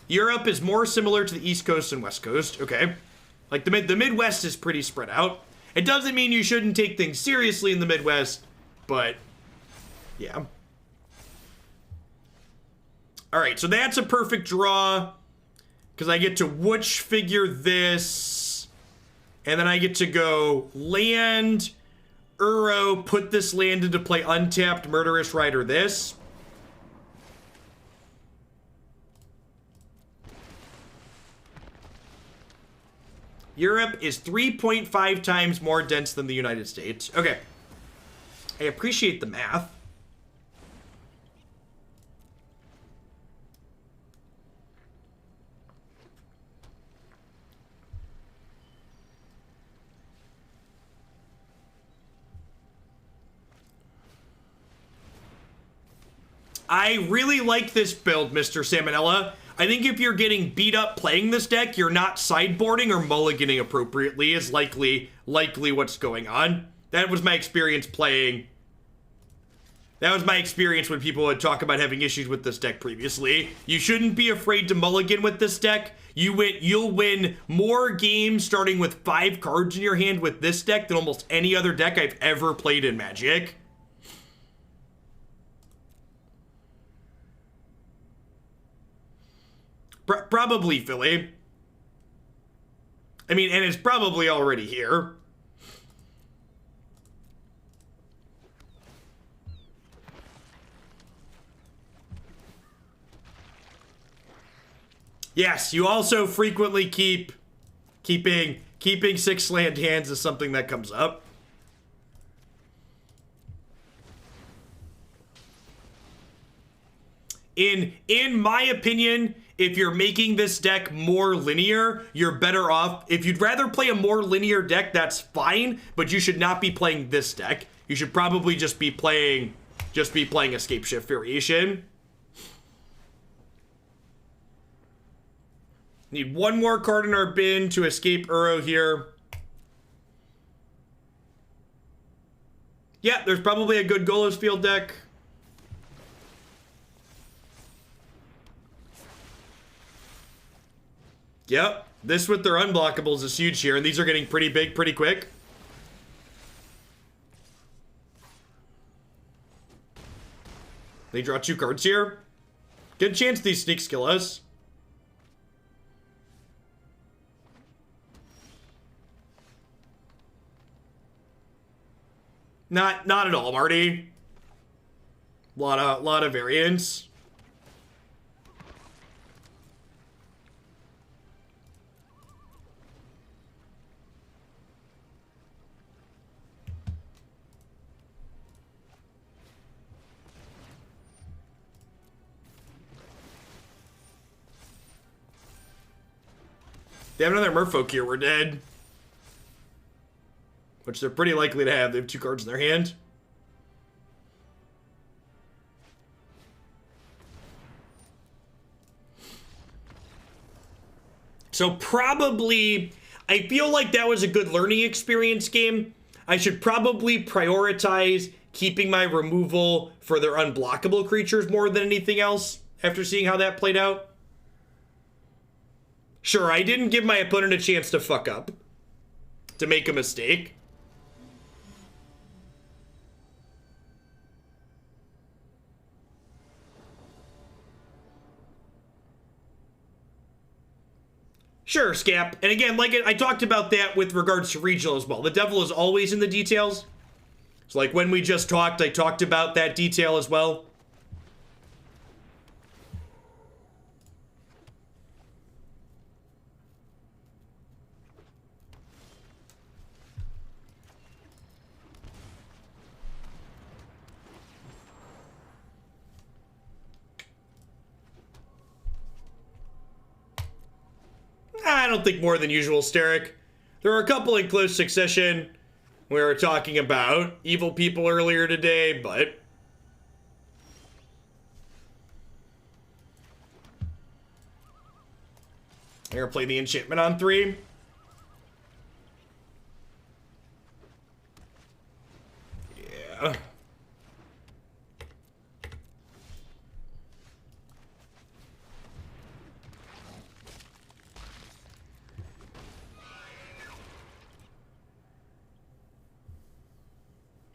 Europe is more similar to the East Coast and West Coast. Okay. Like, the Midwest is pretty spread out. It doesn't mean you shouldn't take things seriously in the Midwest, but yeah. All right, so that's a perfect draw. Because I get to Witch Figure this, and then I get to go land, Uro, put this land into play untapped, Murderous Rider this. Europe is 3.5 times more dense than the United States. Okay. I appreciate the math. I really like this build, Mr. Salmonella. I think if you're getting beat up playing this deck, you're not sideboarding or mulliganing appropriately is likely what's going on. That was my experience playing That was my experience when people would talk about having issues with this deck previously. You shouldn't be afraid to mulligan with this deck. You'll win more games starting with 5 cards in your hand with this deck than almost any other deck I've ever played in Magic. Probably Philly. I mean, and it's probably already here. Yes, you also frequently keeping 6 land hands is something that comes up. In my opinion, if you're making this deck more linear, you're better off. If you'd rather play a more linear deck, that's fine, but you should not be playing this deck. You should probably just be playing Escape Shift Variation. Need one more card in our bin to escape Uro here. Yeah, there's probably a good Golos Field deck. Yep, this with their unblockables is huge here, and these are getting pretty big pretty quick. They draw 2 cards here. Good chance these sneaks kill us. Not at all, Marty. Lot of variance. They have another Merfolk here, we're dead. Which they're pretty likely to have. They have 2 cards in their hand. So probably, I feel like that was a good learning experience game. I should probably prioritize keeping my removal for their unblockable creatures more than anything else after seeing how that played out. Sure, I didn't give my opponent a chance to fuck up, to make a mistake. Sure, Scap. And again, like I talked about that with regards to regional as well. The devil is always in the details. So like when we just talked, I talked about that detail as well. I don't think more than usual, Steric. There are a couple in close succession we were talking about evil people earlier today, but I'm gonna play the enchantment on 3. Yeah.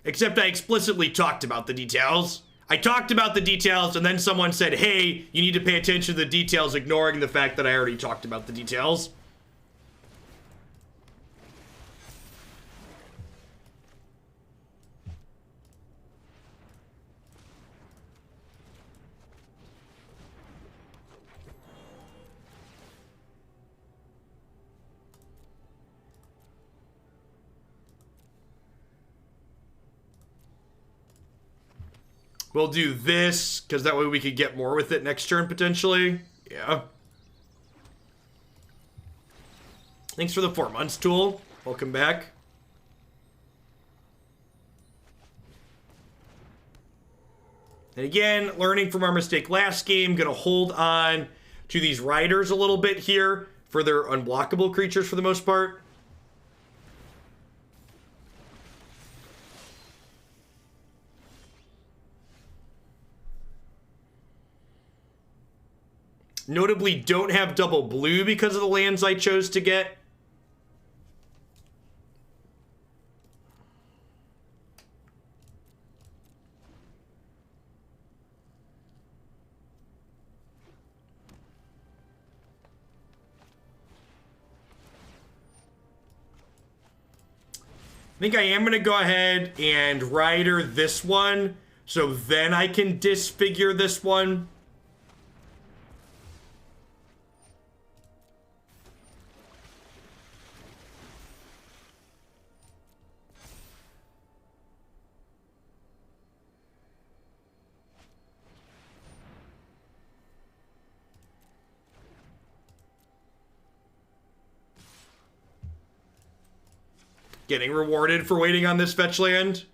Except I explicitly talked about the details. I talked about the details and then someone said, hey, you need to pay attention to the details, ignoring the fact that I already talked about the details. We'll do this, because that way we could get more with it next turn, potentially. Yeah. Thanks for the 4 months, Tool. Welcome back. And again, learning from our mistake last game, gonna hold on to these riders a little bit here for their unblockable creatures for the most part. notably don't have double blue because of the lands I chose to get. I think I am going to go ahead and Rider this one, so then I can Disfigure this one. Getting rewarded for waiting on this fetch land.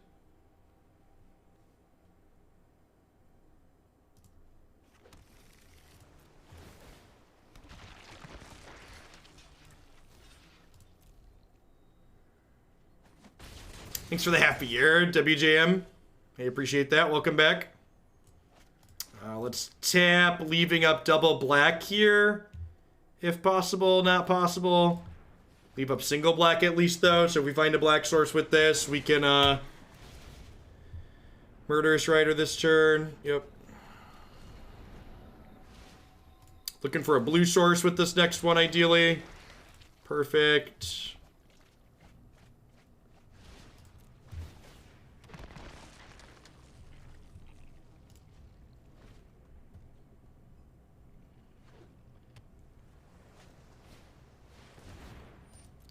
Thanks for the half a year, WJM. I appreciate that. Welcome back. Let's tap, leaving up double black here. If possible, not possible. Leave up single black at least, though. So if we find a black source with this, we can Murderous Rider this turn. Yep. Looking for a blue source with this next one, ideally. Perfect.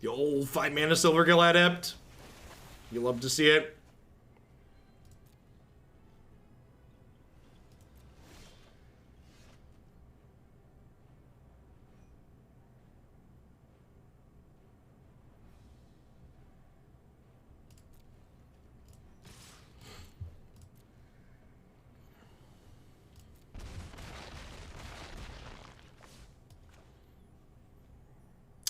The old 5-mana Silvergill Adept. You love to see it.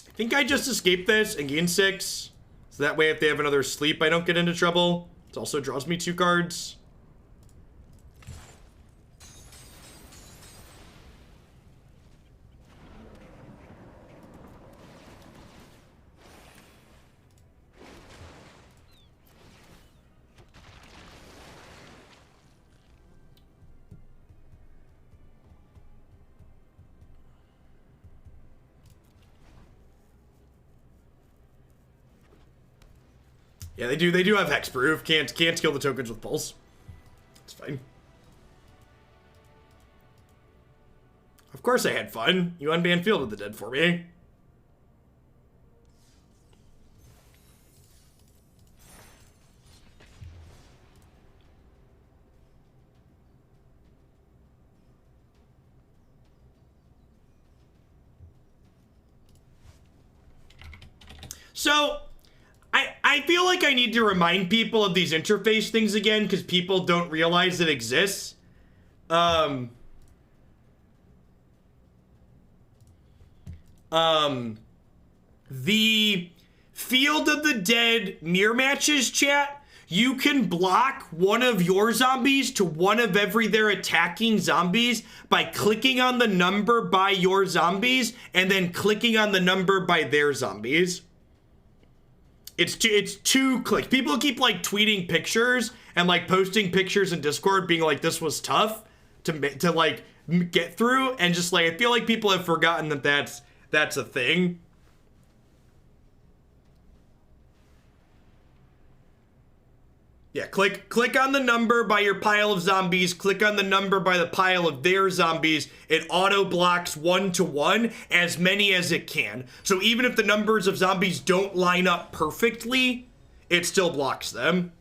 I think I just escape this and gain 6. So that way if they have another sleep, I don't get into trouble. It also draws me 2 cards. Yeah, they do have hexproof. Can't kill the tokens with pulse. It's fine. Of course I had fun. You unbanned Field of the Dead for me. So I feel like I need to remind people of these interface things again because people don't realize it exists. The Field of the Dead mirror matches, chat, you can block one of your zombies to one of every their attacking zombies by clicking on the number by your zombies and then clicking on the number by their zombies. It's 2 clicks. People keep like tweeting pictures and like posting pictures in Discord being like, this was tough to like get through. And just like, I feel like people have forgotten that that's a thing. Yeah, click on the number by your pile of zombies, click on the number by the pile of their zombies. It auto blocks 1-to-1 as many as it can. So even if the numbers of zombies don't line up perfectly, it still blocks them.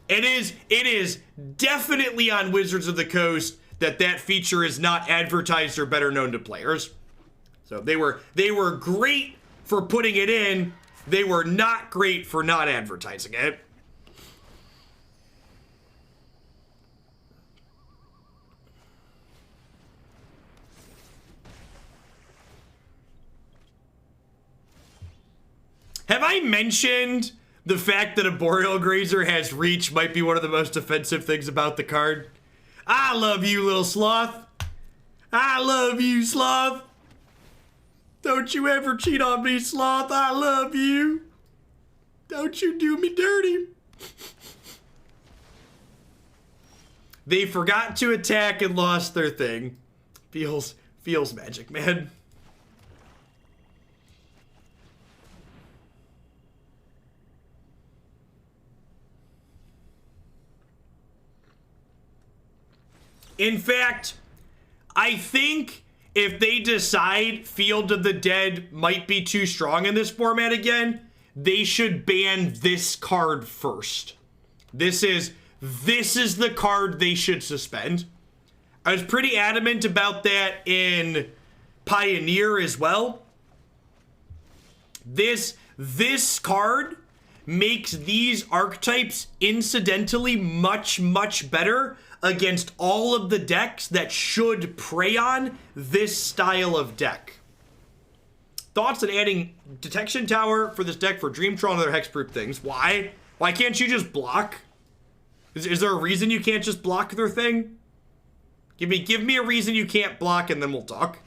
It is definitely on Wizards of the Coast that feature is not advertised or better known to players. So they were great for putting it in. They were not great for not advertising it. Have I mentioned the fact that Arboreal Grazer has reach might be one of the most offensive things about the card? I love you, little sloth. I love you, sloth. Don't you ever cheat on me, sloth. I love you. Don't you do me dirty. They forgot to attack and lost their thing. Feels magic, man. In fact, I think if they decide Field of the Dead might be too strong in this format again, they should ban this card first. This is the card they should suspend. I was pretty adamant about that in Pioneer as well. This card makes these archetypes incidentally much better against all of the decks that should prey on this style of deck. Thoughts on adding Detection Tower for this deck for Dream Troll and other hexproof things? Why? Why can't you just block? Is there a reason you can't just block their thing? Give me a reason you can't block and then we'll talk.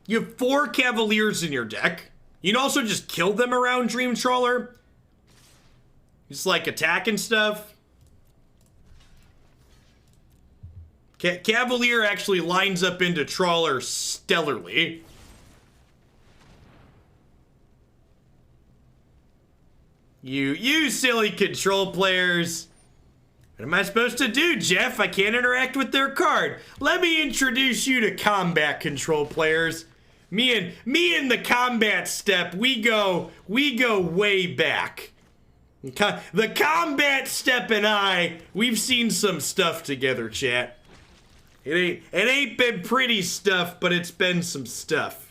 You have 4 Cavaliers in your deck. You can also just kill them around Dream Trawler. Just like attack and stuff. Cavalier actually lines up into Trawler stellarly. You silly control players. What am I supposed to do, Jeff? I can't interact with their card. Let me introduce you to combat control players. Me and the combat step, we go way back. The combat step and I, we've seen some stuff together, chat. It ain't been pretty stuff, but it's been some stuff.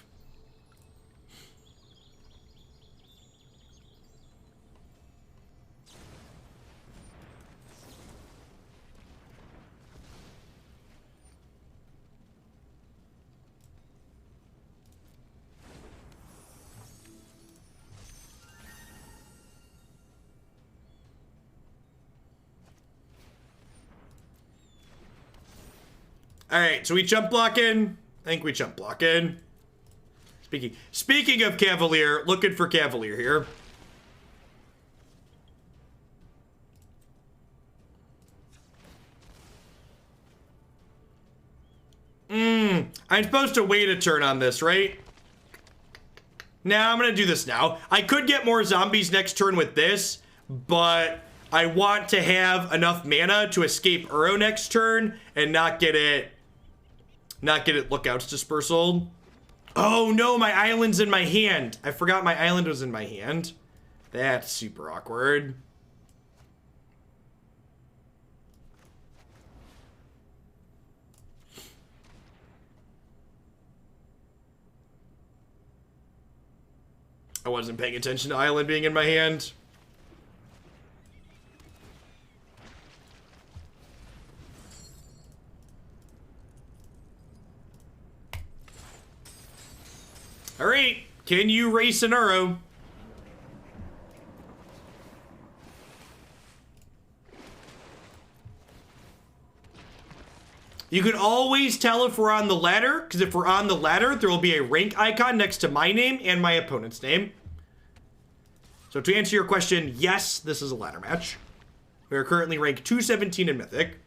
All right, so we jump block in. I think we jump block in. Speaking of Cavalier, looking for Cavalier here. I'm supposed to wait a turn on this, right? Nah, I'm gonna do this now. I could get more zombies next turn with this, but I want to have enough mana to escape Uro next turn and not get it Lookouts Dispersal. Oh no, my island's in my hand. I forgot my island was in my hand. That's super awkward. I wasn't paying attention to island being in my hand. All right, can you race an Uro? You can always tell if we're on the ladder, because if we're on the ladder, there will be a rank icon next to my name and my opponent's name. So to answer your question, yes, this is a ladder match. We are currently ranked 217 in Mythic.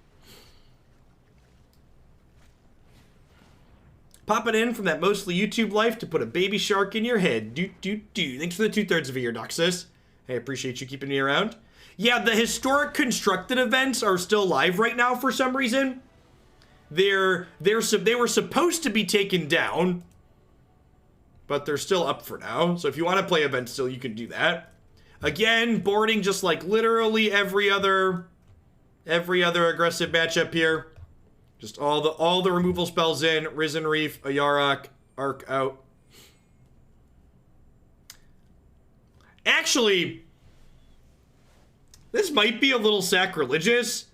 Pop it in from that mostly YouTube life to put a baby shark in your head. Thanks for the 2/3 of a year, Doxus. I appreciate you keeping me around. Yeah, the historic constructed events are still live right now for some reason. They were supposed to be taken down, but they're still up for now. So if you want to play events still, you can do that. Again, boarding just like literally every other aggressive matchup here. Just all the removal spells in, Risen Reef, a Yarok, Arc out. Actually, this might be a little sacrilegious.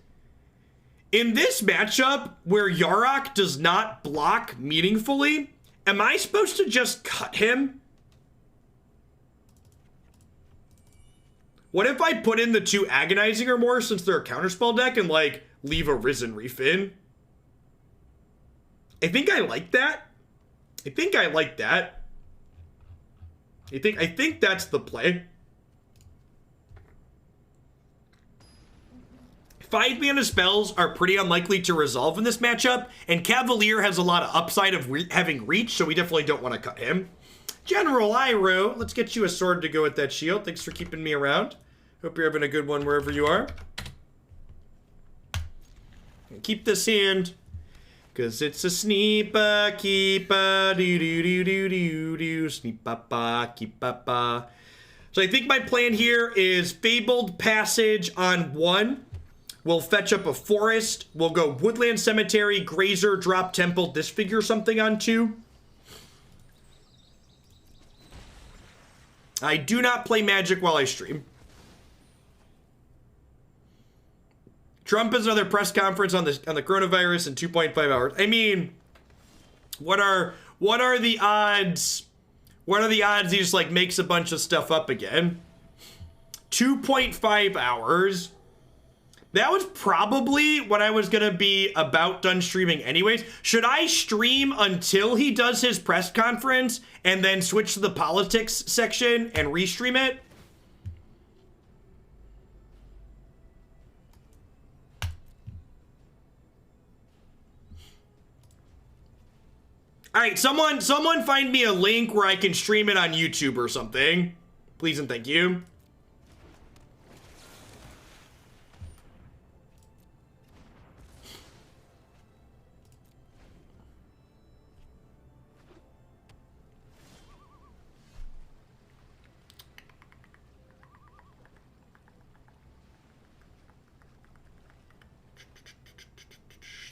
In this matchup, where Yarok does not block meaningfully, am I supposed to just cut him? What if I put in the 2 Agonizing or more since they're a counterspell deck and, like, leave a Risen Reef in? I think I like that. I think I like that. I think that's the play. 5 mana spells are pretty unlikely to resolve in this matchup, and Cavalier has a lot of upside of having reach, so we definitely don't want to cut him. General Iroh, let's get you a sword to go with that shield. Thanks for keeping me around. Hope you're having a good one wherever you are. And keep this hand, cause it's a sneepa keepa doo doo doo doo doo doo sneepa keepa. So I think my plan here is Fabled Passage on 1. We'll fetch up a forest. We'll go Woodland Cemetery, Grazer, drop Temple, Disfigure something on 2. I do not play Magic while I stream. Trump has another press conference on the coronavirus in 2.5 hours. I mean, what are the odds? What are the odds he just like makes a bunch of stuff up again? 2.5 hours. That was probably when I was gonna be about done streaming anyways. Should I stream until he does his press conference and then switch to the politics section and restream it? All right, someone find me a link where I can stream it on YouTube or something. Please and thank you.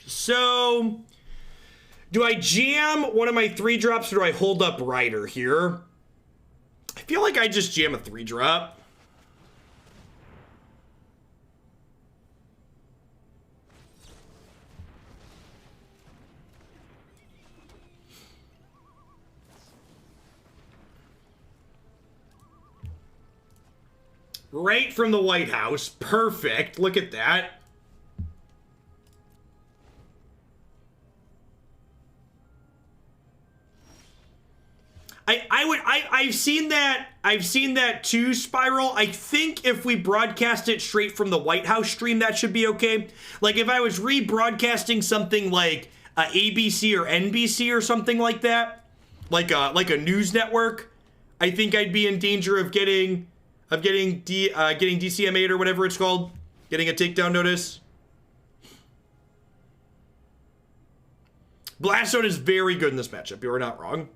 So, do I jam one of my 3-drops or do I hold up Rider here? I feel like I just jam a 3-drop. Right from the White House. Perfect. Look at that. I've seen that too, Spiral. I think if we broadcast it straight from the White House stream, that should be okay. Like if I was rebroadcasting something like ABC or NBC or something like that, like a news network, I think I'd be in danger of getting DCMA'd or whatever it's called, getting a takedown notice. Blaststone is very good in this matchup. You are not wrong.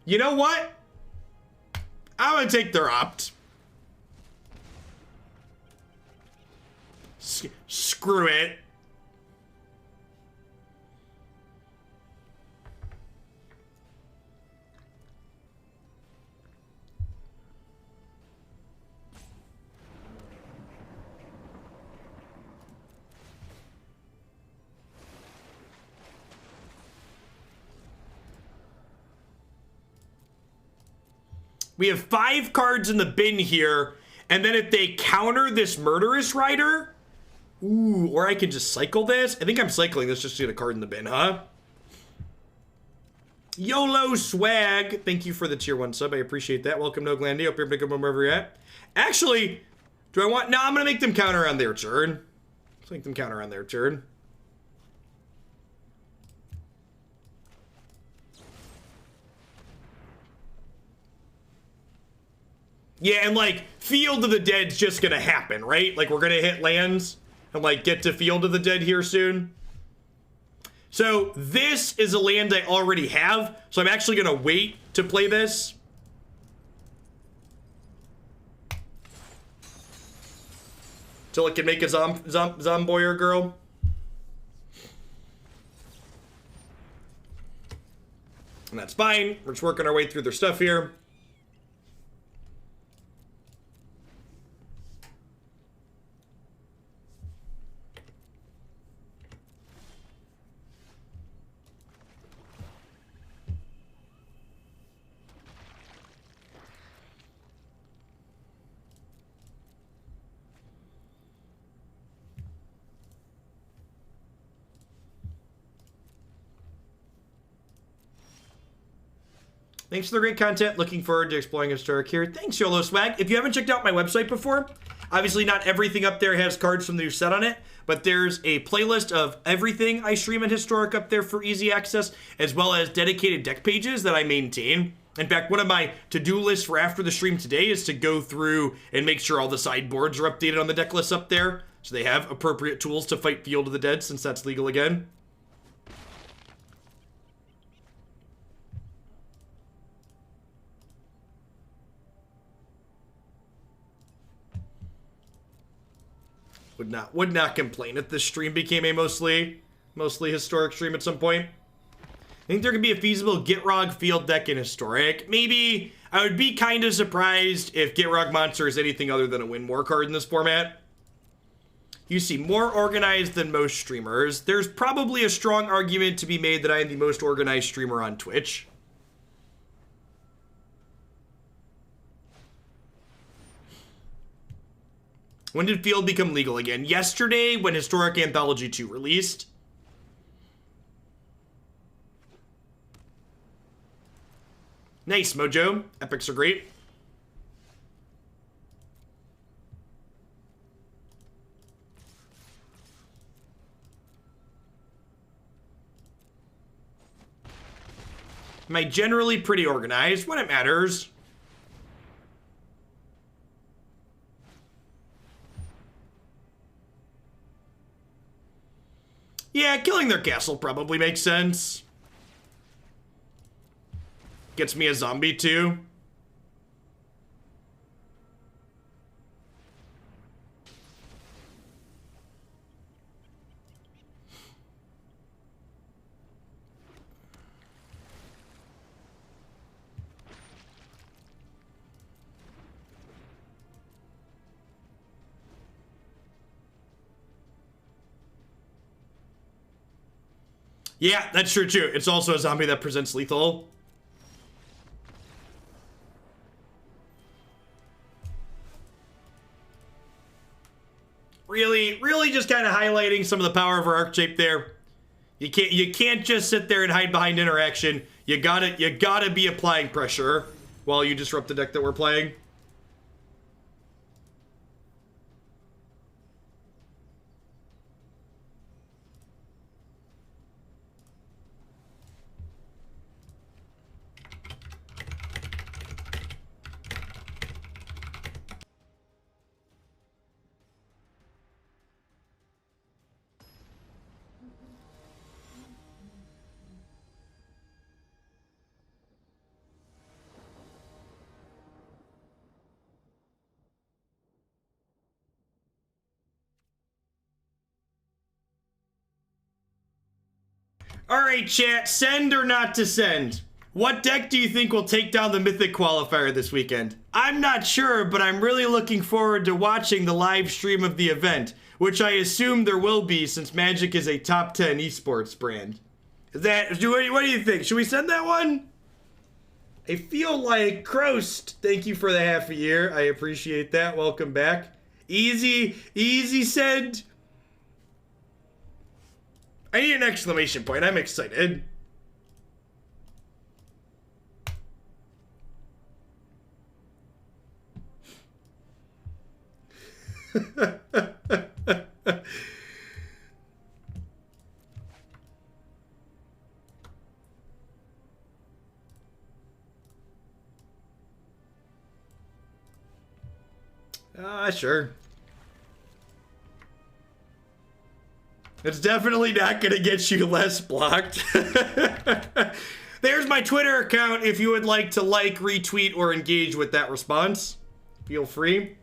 You know what? I'm gonna take their opt. Screw it. We have 5 cards in the bin here, and then if they counter this Murderous Rider, ooh, or I can just cycle this. I think I'm cycling this just to get a card in the bin, huh? YOLO Swag, thank you for the tier 1 sub, I appreciate that. Welcome to Glandy, hope you're having a good one wherever you're at. Actually, do I want, no, I'm gonna make them counter on their turn. Let's make them counter on their turn. Yeah, and like, Field of the Dead's just gonna happen, right? Like, we're gonna hit lands and like get to Field of the Dead here soon. So this is a land I already have, so I'm actually gonna wait to play this. Till it can make a Zomboy or girl. And that's fine. We're just working our way through their stuff here. Thanks for the great content. Looking forward to exploring historic here. Thanks, YOLO Swag. If you haven't checked out my website before, obviously not everything up there has cards from the new set on it, but there's a playlist of everything I stream in Historic up there for easy access, as well as dedicated deck pages that I maintain. In fact, one of my to-do lists for after the stream today is to go through and make sure all the sideboards are updated on the deck list up there, so they have appropriate tools to fight Field of the Dead, since that's legal again. Would not complain if this stream became a mostly historic stream at some point. I think there could be a feasible Gitrog field deck in historic. Maybe. I would be kind of surprised if Gitrog Monster is anything other than a win more card in this format. You seem more organized than most streamers. There's probably a strong argument to be made that I am the most organized streamer on Twitch. When did Field become legal again? Yesterday, when Historic Anthology 2 released. Nice, Mojo. Epics are great. Am I generally pretty organized when it matters? Yeah, killing their castle probably makes sense. Gets me a zombie too. Yeah, that's true too. It's also a zombie that presents lethal. Really just kind of highlighting some of the power of our Archetype there. You can't just sit there and hide behind interaction. You gotta be applying pressure while you disrupt the deck that we're playing. Alright, chat. Send or not to send? What deck do you think will take down the Mythic qualifier this weekend? I'm not sure, but I'm really looking forward to watching the live stream of the event, which I assume there will be since Magic is a top 10 esports brand. What do you think? Should we send that one? I feel like Croast. Thank you for the half a year. I appreciate that. Welcome back. Easy send. I need an exclamation point. I'm excited. Sure. It's definitely not going to get you less blocked. There's my Twitter account if you would like to like, retweet, or engage with that response. Feel free.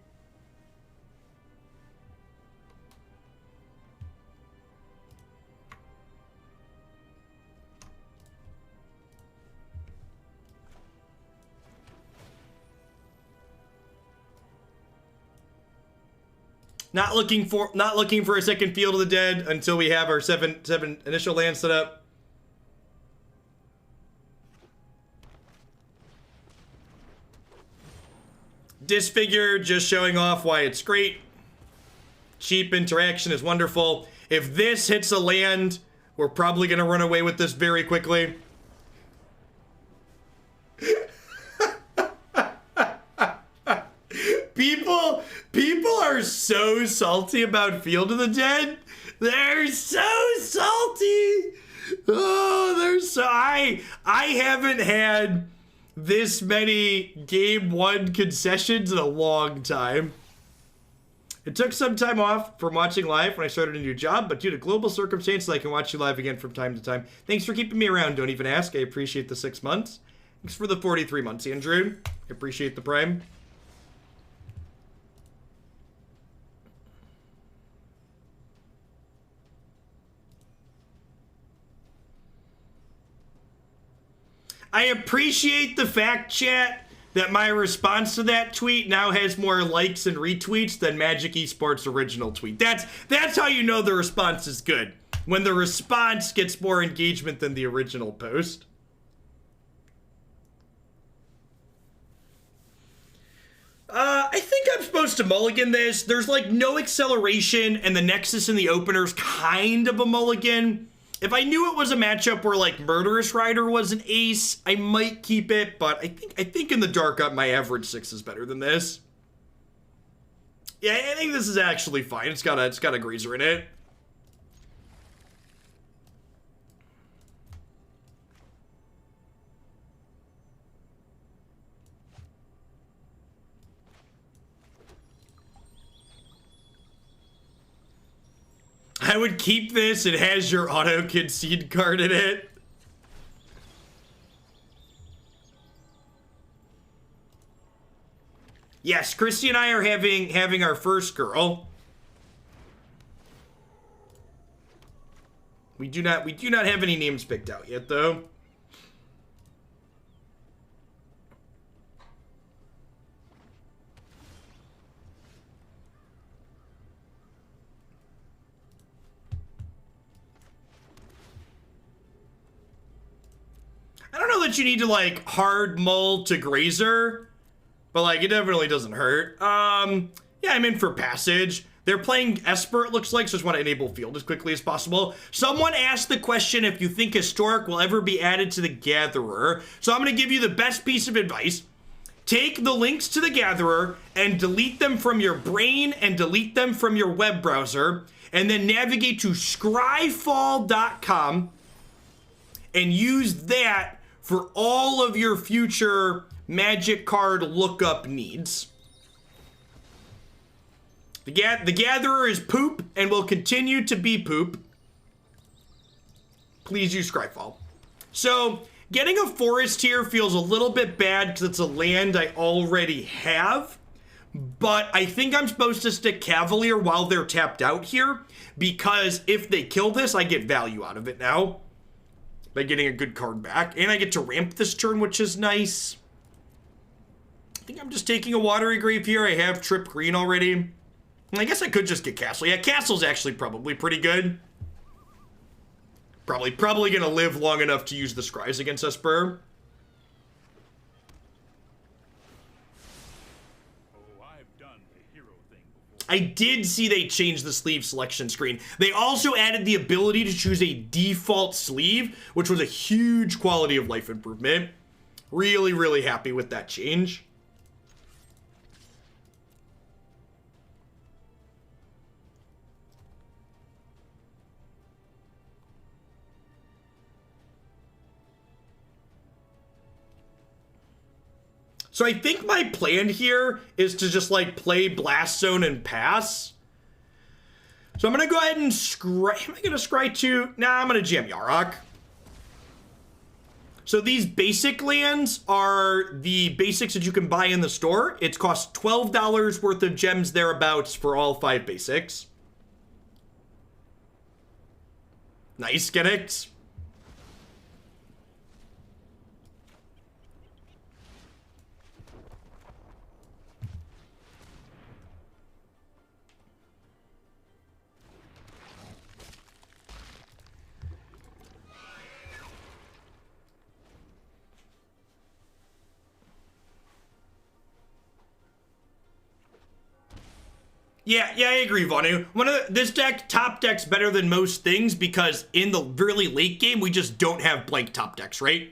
Not looking for a second Field of the Dead until we have our seven initial lands set up. Disfigure, just showing off why it's great. Cheap interaction is wonderful. If this hits a land, we're probably gonna run away with this very quickly. are so salty about Field of the Dead. They're so salty. Oh, they're so... I haven't had this many game one concessions in a long time. It took some time off from watching live when I started a new job, but due to global circumstances, I can watch you live again from time to time. Thanks for keeping me around. Don't even ask. I appreciate the 6 months. Thanks for the 43 months, Andrew. I appreciate the prime. I appreciate the fact, chat, that my response to that tweet now has more likes and retweets than Magic Esports' original tweet. That's how you know the response is good. When the response gets more engagement than the original post. I think I'm supposed to mulligan this. There's like no acceleration, and the Nexus in the opener's kind of a mulligan. If I knew it was a matchup where like Murderous Rider was an ace, I might keep it, but I think in the dark up my average 6 is better than this. Yeah, I think this is actually fine. It's got a Grazer in it. I would keep this. It has your auto concede card in it. Yes, Christy and I are having our first girl. We do not have any names picked out yet, though. I don't know that you need to, like, hard mull to Grazer, but, like, it definitely doesn't hurt. Yeah, I'm in for Passage. They're playing Esper, it looks like, so just want to enable Field as quickly as possible. Someone asked the question if you think Historic will ever be added to the Gatherer. So I'm going to give you the best piece of advice. Take the links to the Gatherer and delete them from your brain and delete them from your web browser, and then navigate to scryfall.com and use that for all of your future Magic card lookup needs. The Gatherer is poop and will continue to be poop. Please use Scryfall. So, getting a forest here feels a little bit bad because it's a land I already have. But I think I'm supposed to stick Cavalier while they're tapped out here, because if they kill this, I get value out of it now by getting a good card back. And I get to ramp this turn, which is nice. I think I'm just taking a Watery Grave here. I have Trip Green already. And I guess I could just get Castle. Yeah, Castle's actually probably pretty good. Probably gonna live long enough to use the Scries against Esper. I did see they changed the sleeve selection screen. They also added the ability to choose a default sleeve, which was a huge quality of life improvement. Really, really happy with that change. So I think my plan here is to just like play Blast Zone and pass. So I'm gonna go ahead and scry. Am I gonna scry two? Nah, I'm gonna jam Yarok. So these basic lands are the basics that you can buy in the store. It costs $12 worth of gems thereabouts for all 5 basics. Nice, Genix. Yeah, I agree, Vonu. This top deck's better than most things because in the really late game, we just don't have blank top decks, right?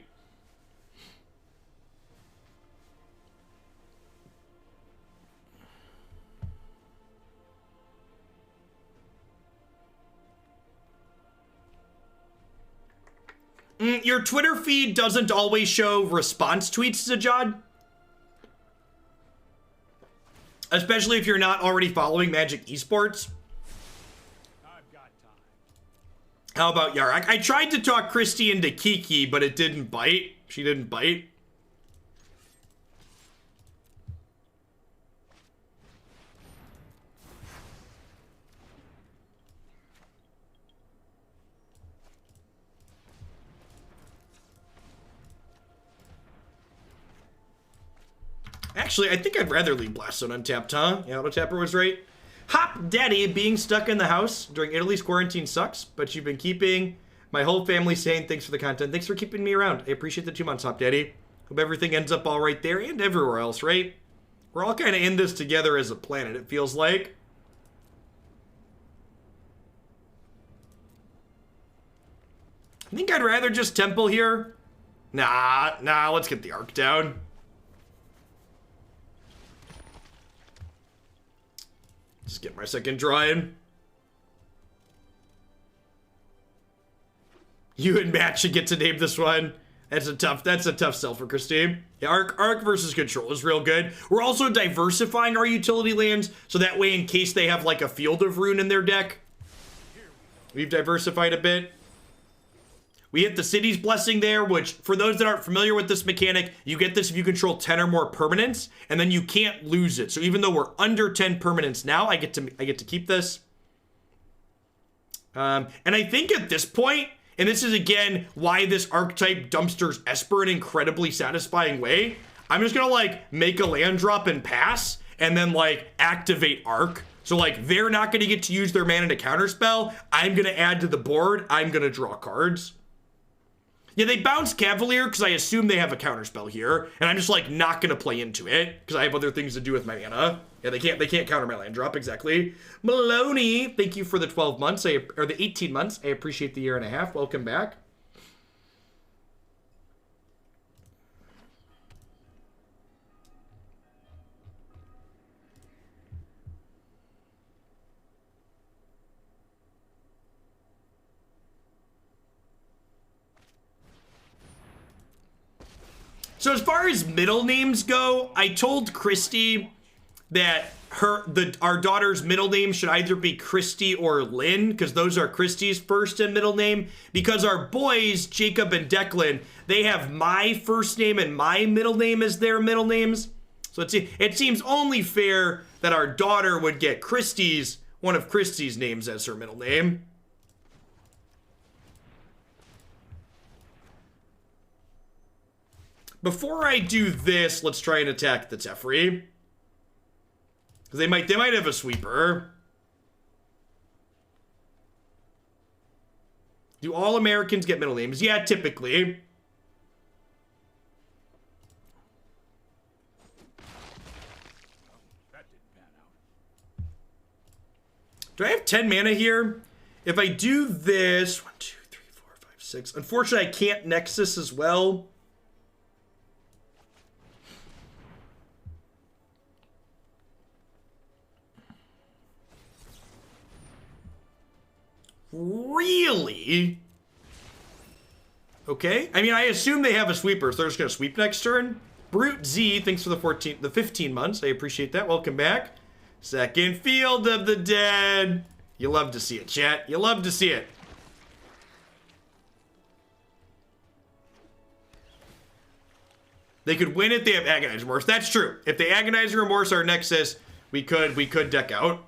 Your Twitter feed doesn't always show response tweets, Zajad. Especially if you're not already following Magic Esports. I've got time. How about Yarok? I tried to talk Christy into Kiki, but it didn't bite. She didn't bite. Actually, I think I'd rather leave Blast Zone untapped, huh? Yeah, Auto-Tapper was right. Hop Daddy, being stuck in the house during Italy's quarantine sucks, but you've been keeping my whole family sane. Thanks for the content. Thanks for keeping me around. I appreciate the 2 months, Hop Daddy. Hope everything ends up all right there and everywhere else, right? We're all kind of in this together as a planet, it feels like. I think I'd rather just Temple here. Nah, let's get the Arc down. Just get my second draw in. You and Matt should get to name this one. That's a tough sell for Christine. Yeah, Arc versus Control is real good. We're also diversifying our utility lands, so that way in case they have like a Field of Ruin in their deck, we've diversified a bit. We hit the City's Blessing there, which, for those that aren't familiar with this mechanic, you get this if you control 10 or more permanents, and then you can't lose it. So even though we're under 10 permanents now, I get to keep this. And I think at this point, and this is again why this archetype dumpsters Esper in an incredibly satisfying way, I'm just gonna like make a land drop and pass, and then like activate Arc. So like they're not gonna get to use their mana to counterspell. I'm gonna add to the board. I'm gonna draw cards. Yeah, they bounce Cavalier because I assume they have a counterspell here, and I'm just like not gonna play into it because I have other things to do with my mana. Yeah, they can't counter my land drop exactly. Maloney, thank you for the 12 months, or the 18 months. I appreciate the year and a half. Welcome back. So as far as middle names go, I told Christy that our daughter's middle name should either be Christy or Lynn, because those are Christy's first and middle name. Because our boys, Jacob and Declan, they have my first name and my middle name as their middle names. So it seems only fair that our daughter would get one of Christy's names as her middle name. Before I do this, let's try and attack the Teferi. Because they might have a sweeper. Do all Americans get middle names? Yeah, typically. That didn't pan out. Do I have 10 mana here? If I do this, 1, 2, 3, 4, 5, 6. Unfortunately, I can't Nexus as well. Really? Okay. I mean, I assume they have a sweeper, so they're just going to sweep next turn. Brute Z, thanks for the 15 months. I appreciate that. Welcome back. Second Field of the Dead. You love to see it, chat. You love to see it. They could win if they have Agonizing Remorse. That's true. If they Agonizing Remorse our Nexus, we could deck out.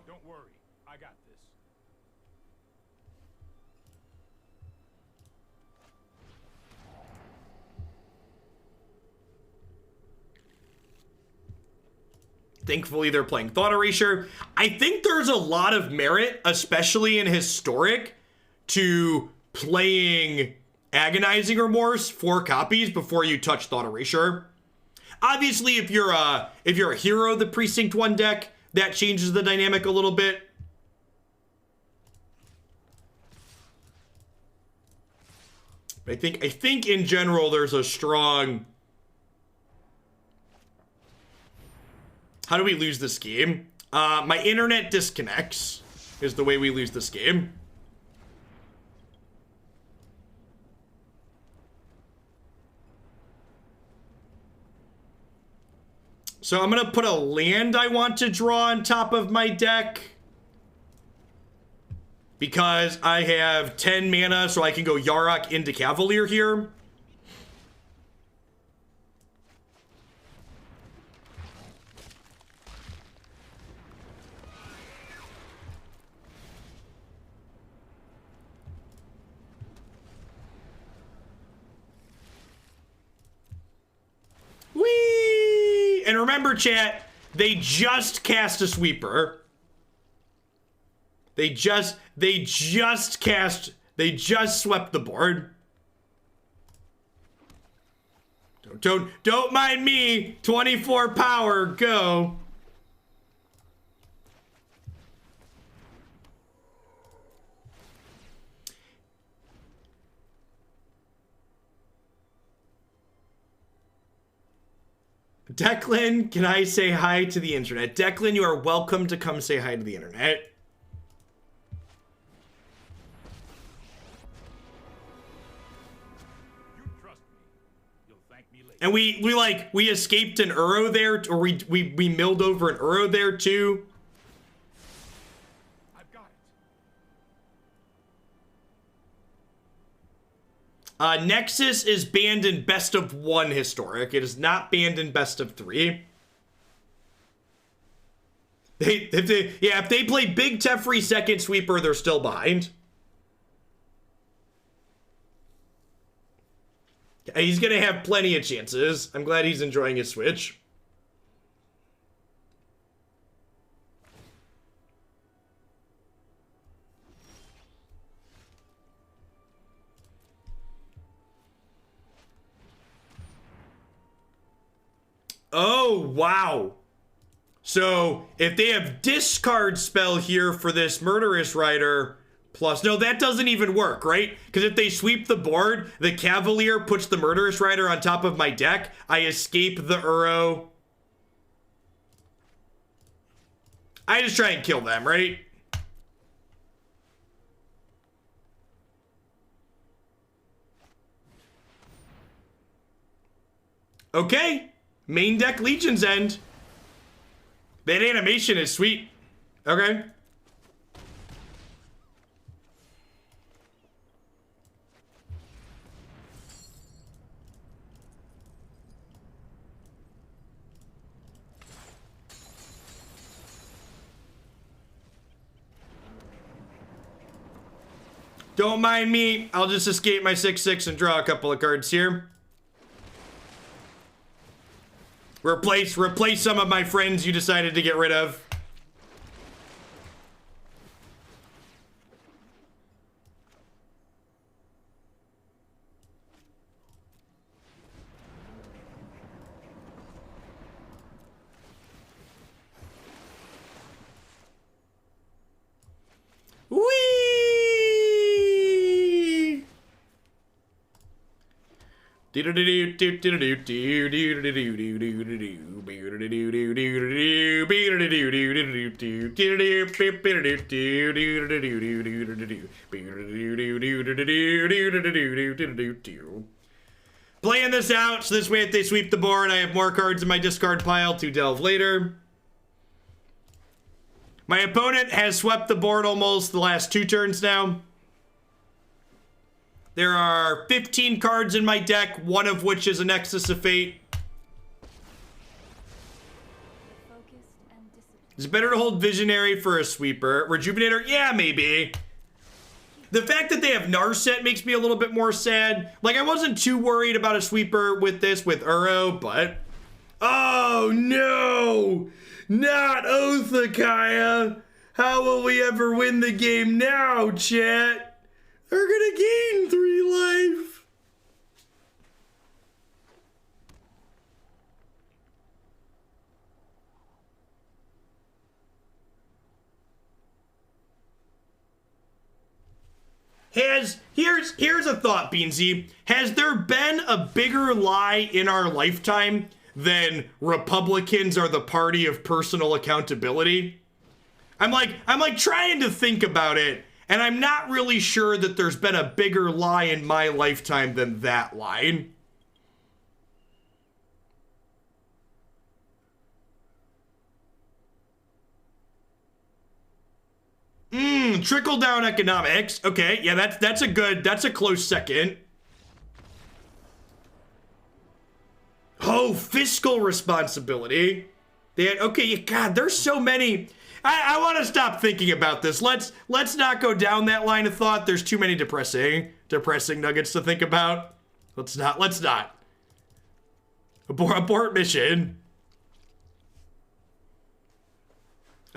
Thankfully, they're playing Thought Erasure. I think there's a lot of merit, especially in Historic, to playing Agonizing Remorse 4 copies before you touch Thought Erasure. Obviously, if you're a hero of the Precinct 1 deck, that changes the dynamic a little bit. I think in general there's a strong... How do we lose this game? My internet disconnects is the way we lose this game. So I'm gonna put a land I want to draw on top of my deck. Because I have 10 mana, so I can go Yarok into Cavalier here. Whee! And remember, chat, they just cast a sweeper. They just swept the board. Don't mind me. 24 power, go. Declan, can I say hi to the internet? Declan, you are welcome to come say hi to the internet. And we escaped an Uro there, or we milled over an Uro there too. I've got it. Nexus is banned in best of 1 historic. It is not banned in best of 3. If they play Big Teferi second sweeper, they're still behind. He's gonna have plenty of chances. I'm glad he's enjoying his switch. Oh, wow. So, if they have discard spell here for this Murderous Rider, plus, no, that doesn't even work, right? Because if they sweep the board, the Cavalier puts the Murderous Rider on top of my deck, I escape the Uro. I just try and kill them, right? Okay. Main deck Legion's End. That animation is sweet. Okay. Don't mind me. I'll just escape my 6/6 and draw a couple of cards here. Replace some of my friends you decided to get rid of. Playing this out, so this way if they sweep the board, I have more cards in my discard pile to delve later. My opponent has swept the board almost the last 2 turns now. There are 15 cards in my deck, one of which is a Nexus of Fate. Is it better to hold Visionary for a sweeper? Rejuvenator? Yeah, maybe. The fact that they have Narset makes me a little bit more sad. Like, I wasn't too worried about a sweeper with this, with Uro, but... Oh, no! Not Othakaya! How will we ever win the game now, chat? They're gonna gain 3 life. Here's a thought, Beansy. Has there been a bigger lie in our lifetime than Republicans are the party of personal accountability? I'm like trying to think about it. And I'm not really sure that there's been a bigger lie in my lifetime than that line. Trickle down economics. Okay, yeah, that's a close second. Oh, fiscal responsibility. Okay, God, there's so many. I want to stop thinking about this. Let's not go down that line of thought. There's too many depressing nuggets to think about. Let's not. Abort mission.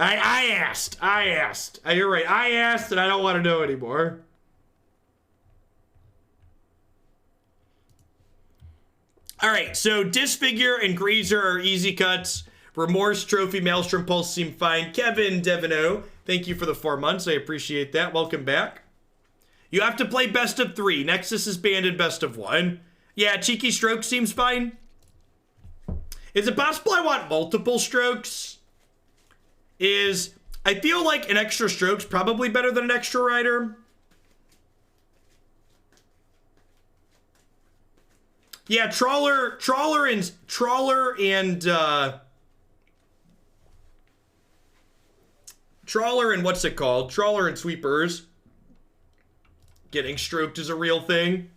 I asked. You're right. I asked and I don't want to know anymore. All right, so Disfigure and Grazer are easy cuts. Remorse, Trophy, Maelstrom Pulse seem fine. Kevin Devino, thank you for the 4 months. I appreciate that. Welcome back. You have to play best of 3. Nexus is banned in best of 1. Yeah, Cheeky Stroke seems fine. Is it possible I want multiple strokes? I feel like an extra stroke's probably better than an extra rider. Yeah, Trawler and what's it called? Trawler and Sweepers. Getting stroked is a real thing.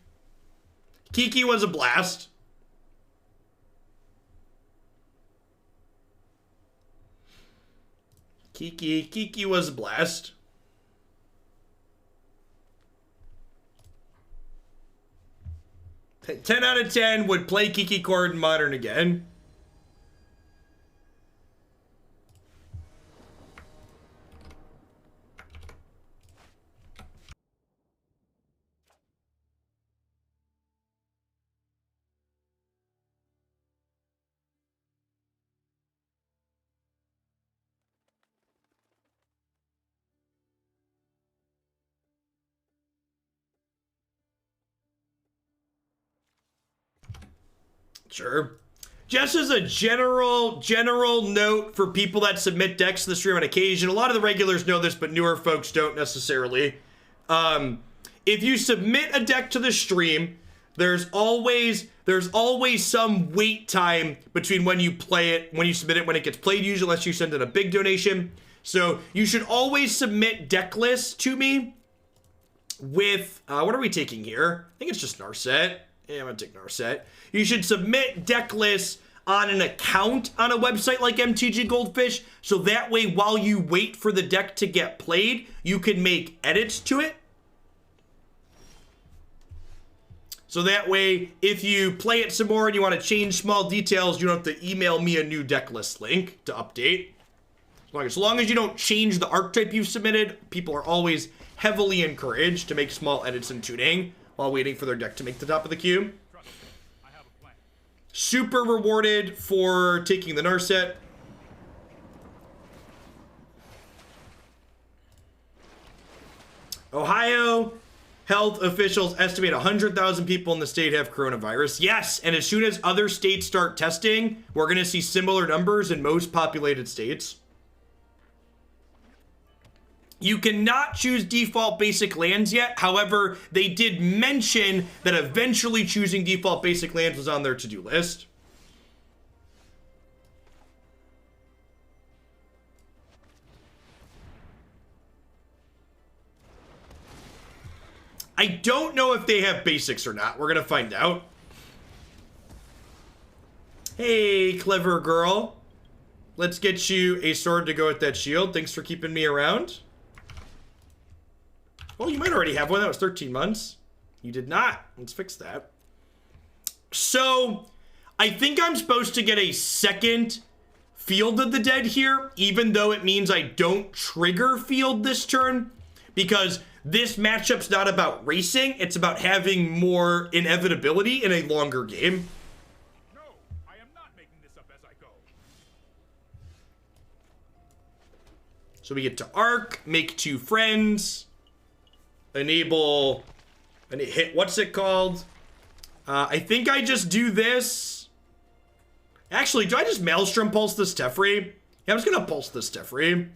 Kiki was a blast. Kiki was a blast. Ten out of 10 would play Kiki Cord in Modern again. Sure. Just as a general note for people that submit decks to the stream on occasion, a lot of the regulars know this, but newer folks don't necessarily. If you submit a deck to the stream, there's always some wait time between when you play it, when you submit it, when it gets played, usually unless you send in a big donation. So you should always submit deck lists to me with, what are we taking here? I think it's just Narset. Yeah, I'm gonna take Narset. You should submit deck lists on an account on a website like MTG Goldfish, so that way while you wait for the deck to get played, you can make edits to it. So that way, if you play it some more and you want to change small details, you don't have to email me a new deck list link to update. As long as you don't change the archetype you've submitted, people are always heavily encouraged to make small edits and tuning while waiting for their deck to make the top of the queue. Super rewarded for taking the Narset. Ohio health officials estimate 100,000 people in the state have coronavirus. Yes, and as soon as other states start testing, we're going to see similar numbers in most populated states. You cannot choose default basic lands yet. However, they did mention that eventually choosing default basic lands was on their to-do list. I don't know if they have basics or not. We're gonna find out. Hey, clever girl. Let's get you a sword to go with that shield. Thanks for keeping me around. Well, you might already have one. That was 13 months. You did not. Let's fix that. So, I think I'm supposed to get a second Field of the Dead here, even though it means I don't trigger Field this turn, because this matchup's not about racing. It's about having more inevitability in a longer game. No, I am not making this up as I go. So we get to Arc, make 2 friends. Enable, and hit, what's it called? I think I just do this. Actually, do I just Maelstrom Pulse this Teferi? Yeah, I'm just gonna Pulse this Teferi.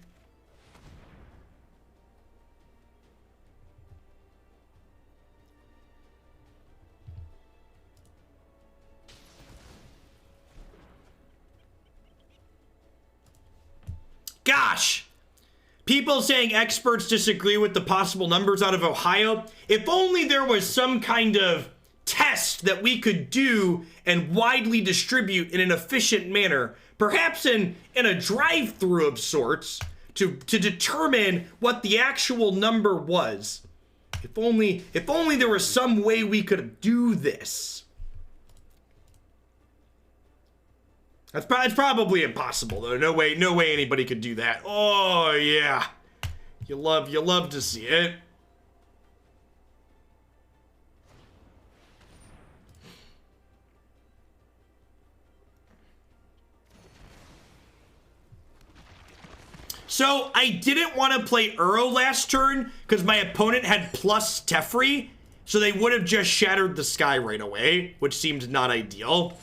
Gosh! People saying experts disagree with the possible numbers out of Ohio. If only there was some kind of test that we could do and widely distribute in an efficient manner, perhaps in a drive-through of sorts, to determine what the actual number was. If only there was some way we could do this. That's probably impossible, though. No way anybody could do that. Oh yeah, you love to see it. So I didn't want to play Uro last turn because my opponent had plus Teferi, so they would have just shattered the sky right away, which seemed not ideal.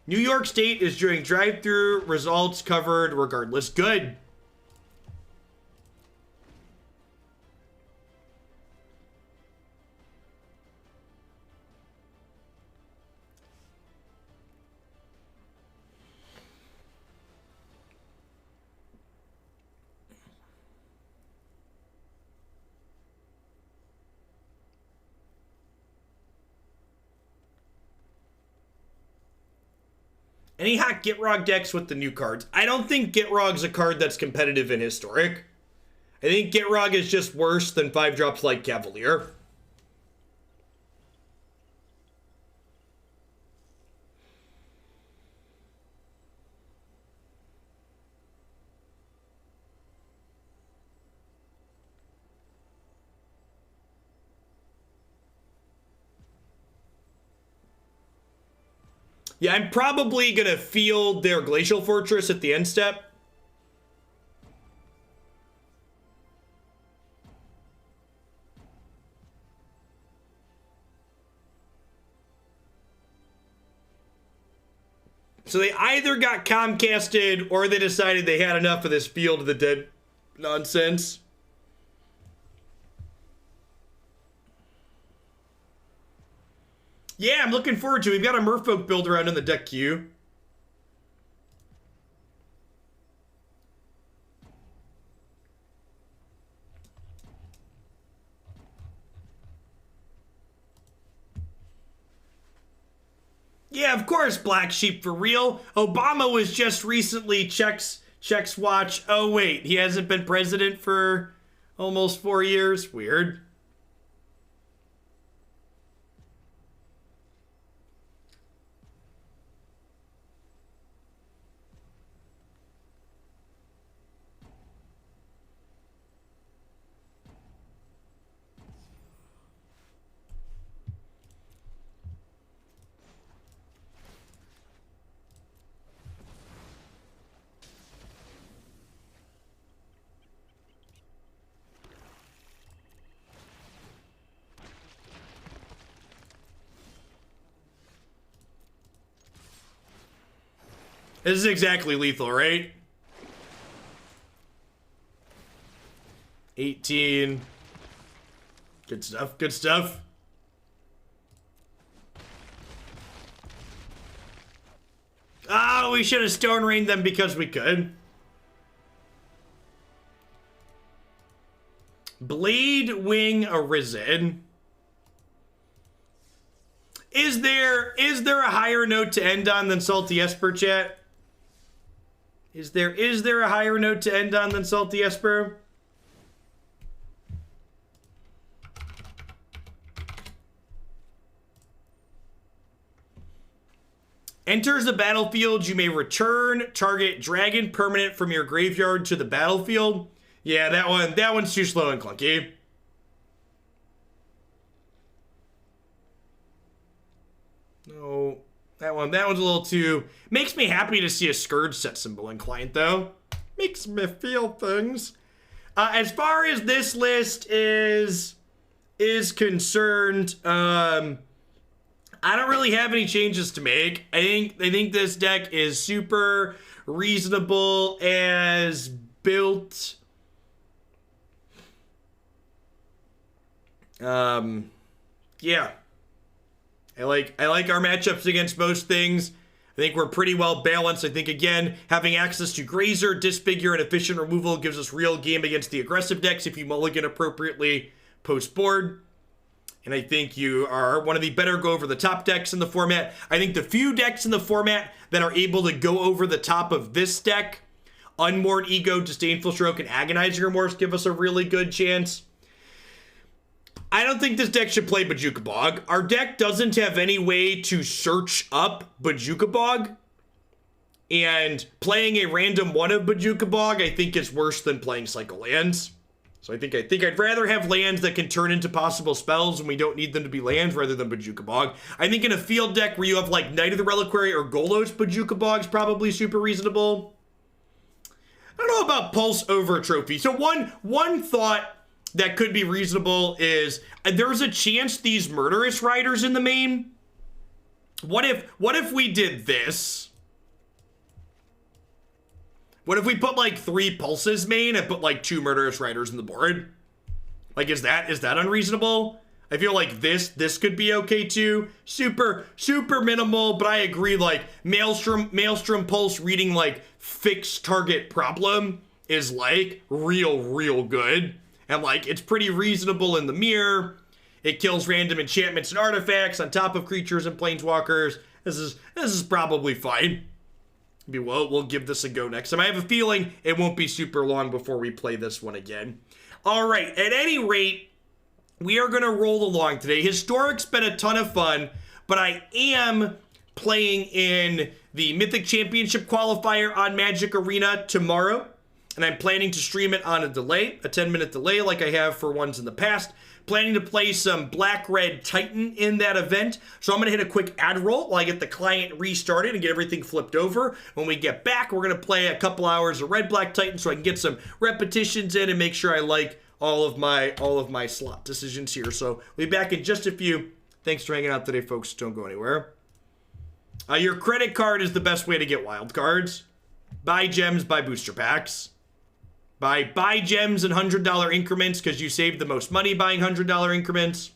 New York State is doing drive-through, results covered regardless. Good. Any hot Gitrog decks with the new cards? I don't think Gitrog's a card that's competitive in Historic. I think Gitrog is just worse than 5-drops like Cavalier. Yeah, I'm probably going to field their Glacial Fortress at the end step. So they either got Comcasted or they decided they had enough of this Field of the Dead nonsense. Yeah, I'm looking forward to it. We've got a Merfolk build around in the deck queue. Yeah, of course, Black Sheep for real. Obama was just recently checks watch. Oh, wait, he hasn't been president for almost 4 years? Weird. This is exactly lethal, right? 18. Good stuff, good stuff. Oh, we should have Stone Rained them because we could. Blade Wing Arisen. Is there a higher note to end on than Salty Esper, chat? Is there a higher note to end on than Salty Esper? Enters the battlefield, you may return target dragon permanent from your graveyard to the battlefield. Yeah, that one's too slow and clunky. No, that one's a little too... Makes me happy to see a Scourge set symbol in Client, though. Makes me feel things. As far as this list is concerned, I don't really have any changes to make. I think this deck is super reasonable as built. Yeah. I like our matchups against most things. I think we're pretty well balanced. I think, again, having access to Grazer, Disfigure, and Efficient Removal gives us real game against the aggressive decks if you mulligan appropriately post-board. And I think you are one of the better go over the top decks in the format. I think the few decks in the format that are able to go over the top of this deck, Unmoored Ego, Disdainful Stroke, and Agonizing Remorse give us a really good chance. I don't think this deck should play Bojuka Bog. Our deck doesn't have any way to search up Bojuka Bog. And playing a random one of Bojuka Bog, I think is worse than playing Cycle Lands. So I think I'd rather have lands that can turn into possible spells and we don't need them to be lands rather than Bojuka Bog. I think in a field deck where you have like Knight of the Reliquary or Golos, Bojuka Bog's probably super reasonable. I don't know about Pulse over Trophy. So one thought that could be reasonable is there's a chance these Murderous Riders in the main. What if we did this? What if we put like 3 Pulses main and put like 2 Murderous Riders in the board? Like, is that unreasonable? I feel like this could be okay too. Super minimal, but I agree, like Maelstrom Pulse reading like fixed target problem is like real good. And like, it's pretty reasonable in the mirror. It kills random enchantments and artifacts on top of creatures and planeswalkers. This is probably fine. We'll give this a go next time. I have a feeling it won't be super long before we play this one again. All right, at any rate, we are going to roll along today. Historic's been a ton of fun, but I am playing in the Mythic Championship qualifier on Magic Arena tomorrow. And I'm planning to stream it on a delay, a 10-minute delay like I have for ones in the past. Planning to play some Black-Red Titan in that event. So I'm going to hit a quick ad roll while I get the client restarted and get everything flipped over. When we get back, we're going to play a couple hours of Red-Black Titan so I can get some repetitions in and make sure I like all of my slot decisions here. So we'll be back in just a few. Thanks for hanging out today, folks. Don't go anywhere. Your credit card is the best way to get wild cards. Buy gems, buy booster packs. Buy gems in $100 increments because you save the most money buying $100 increments.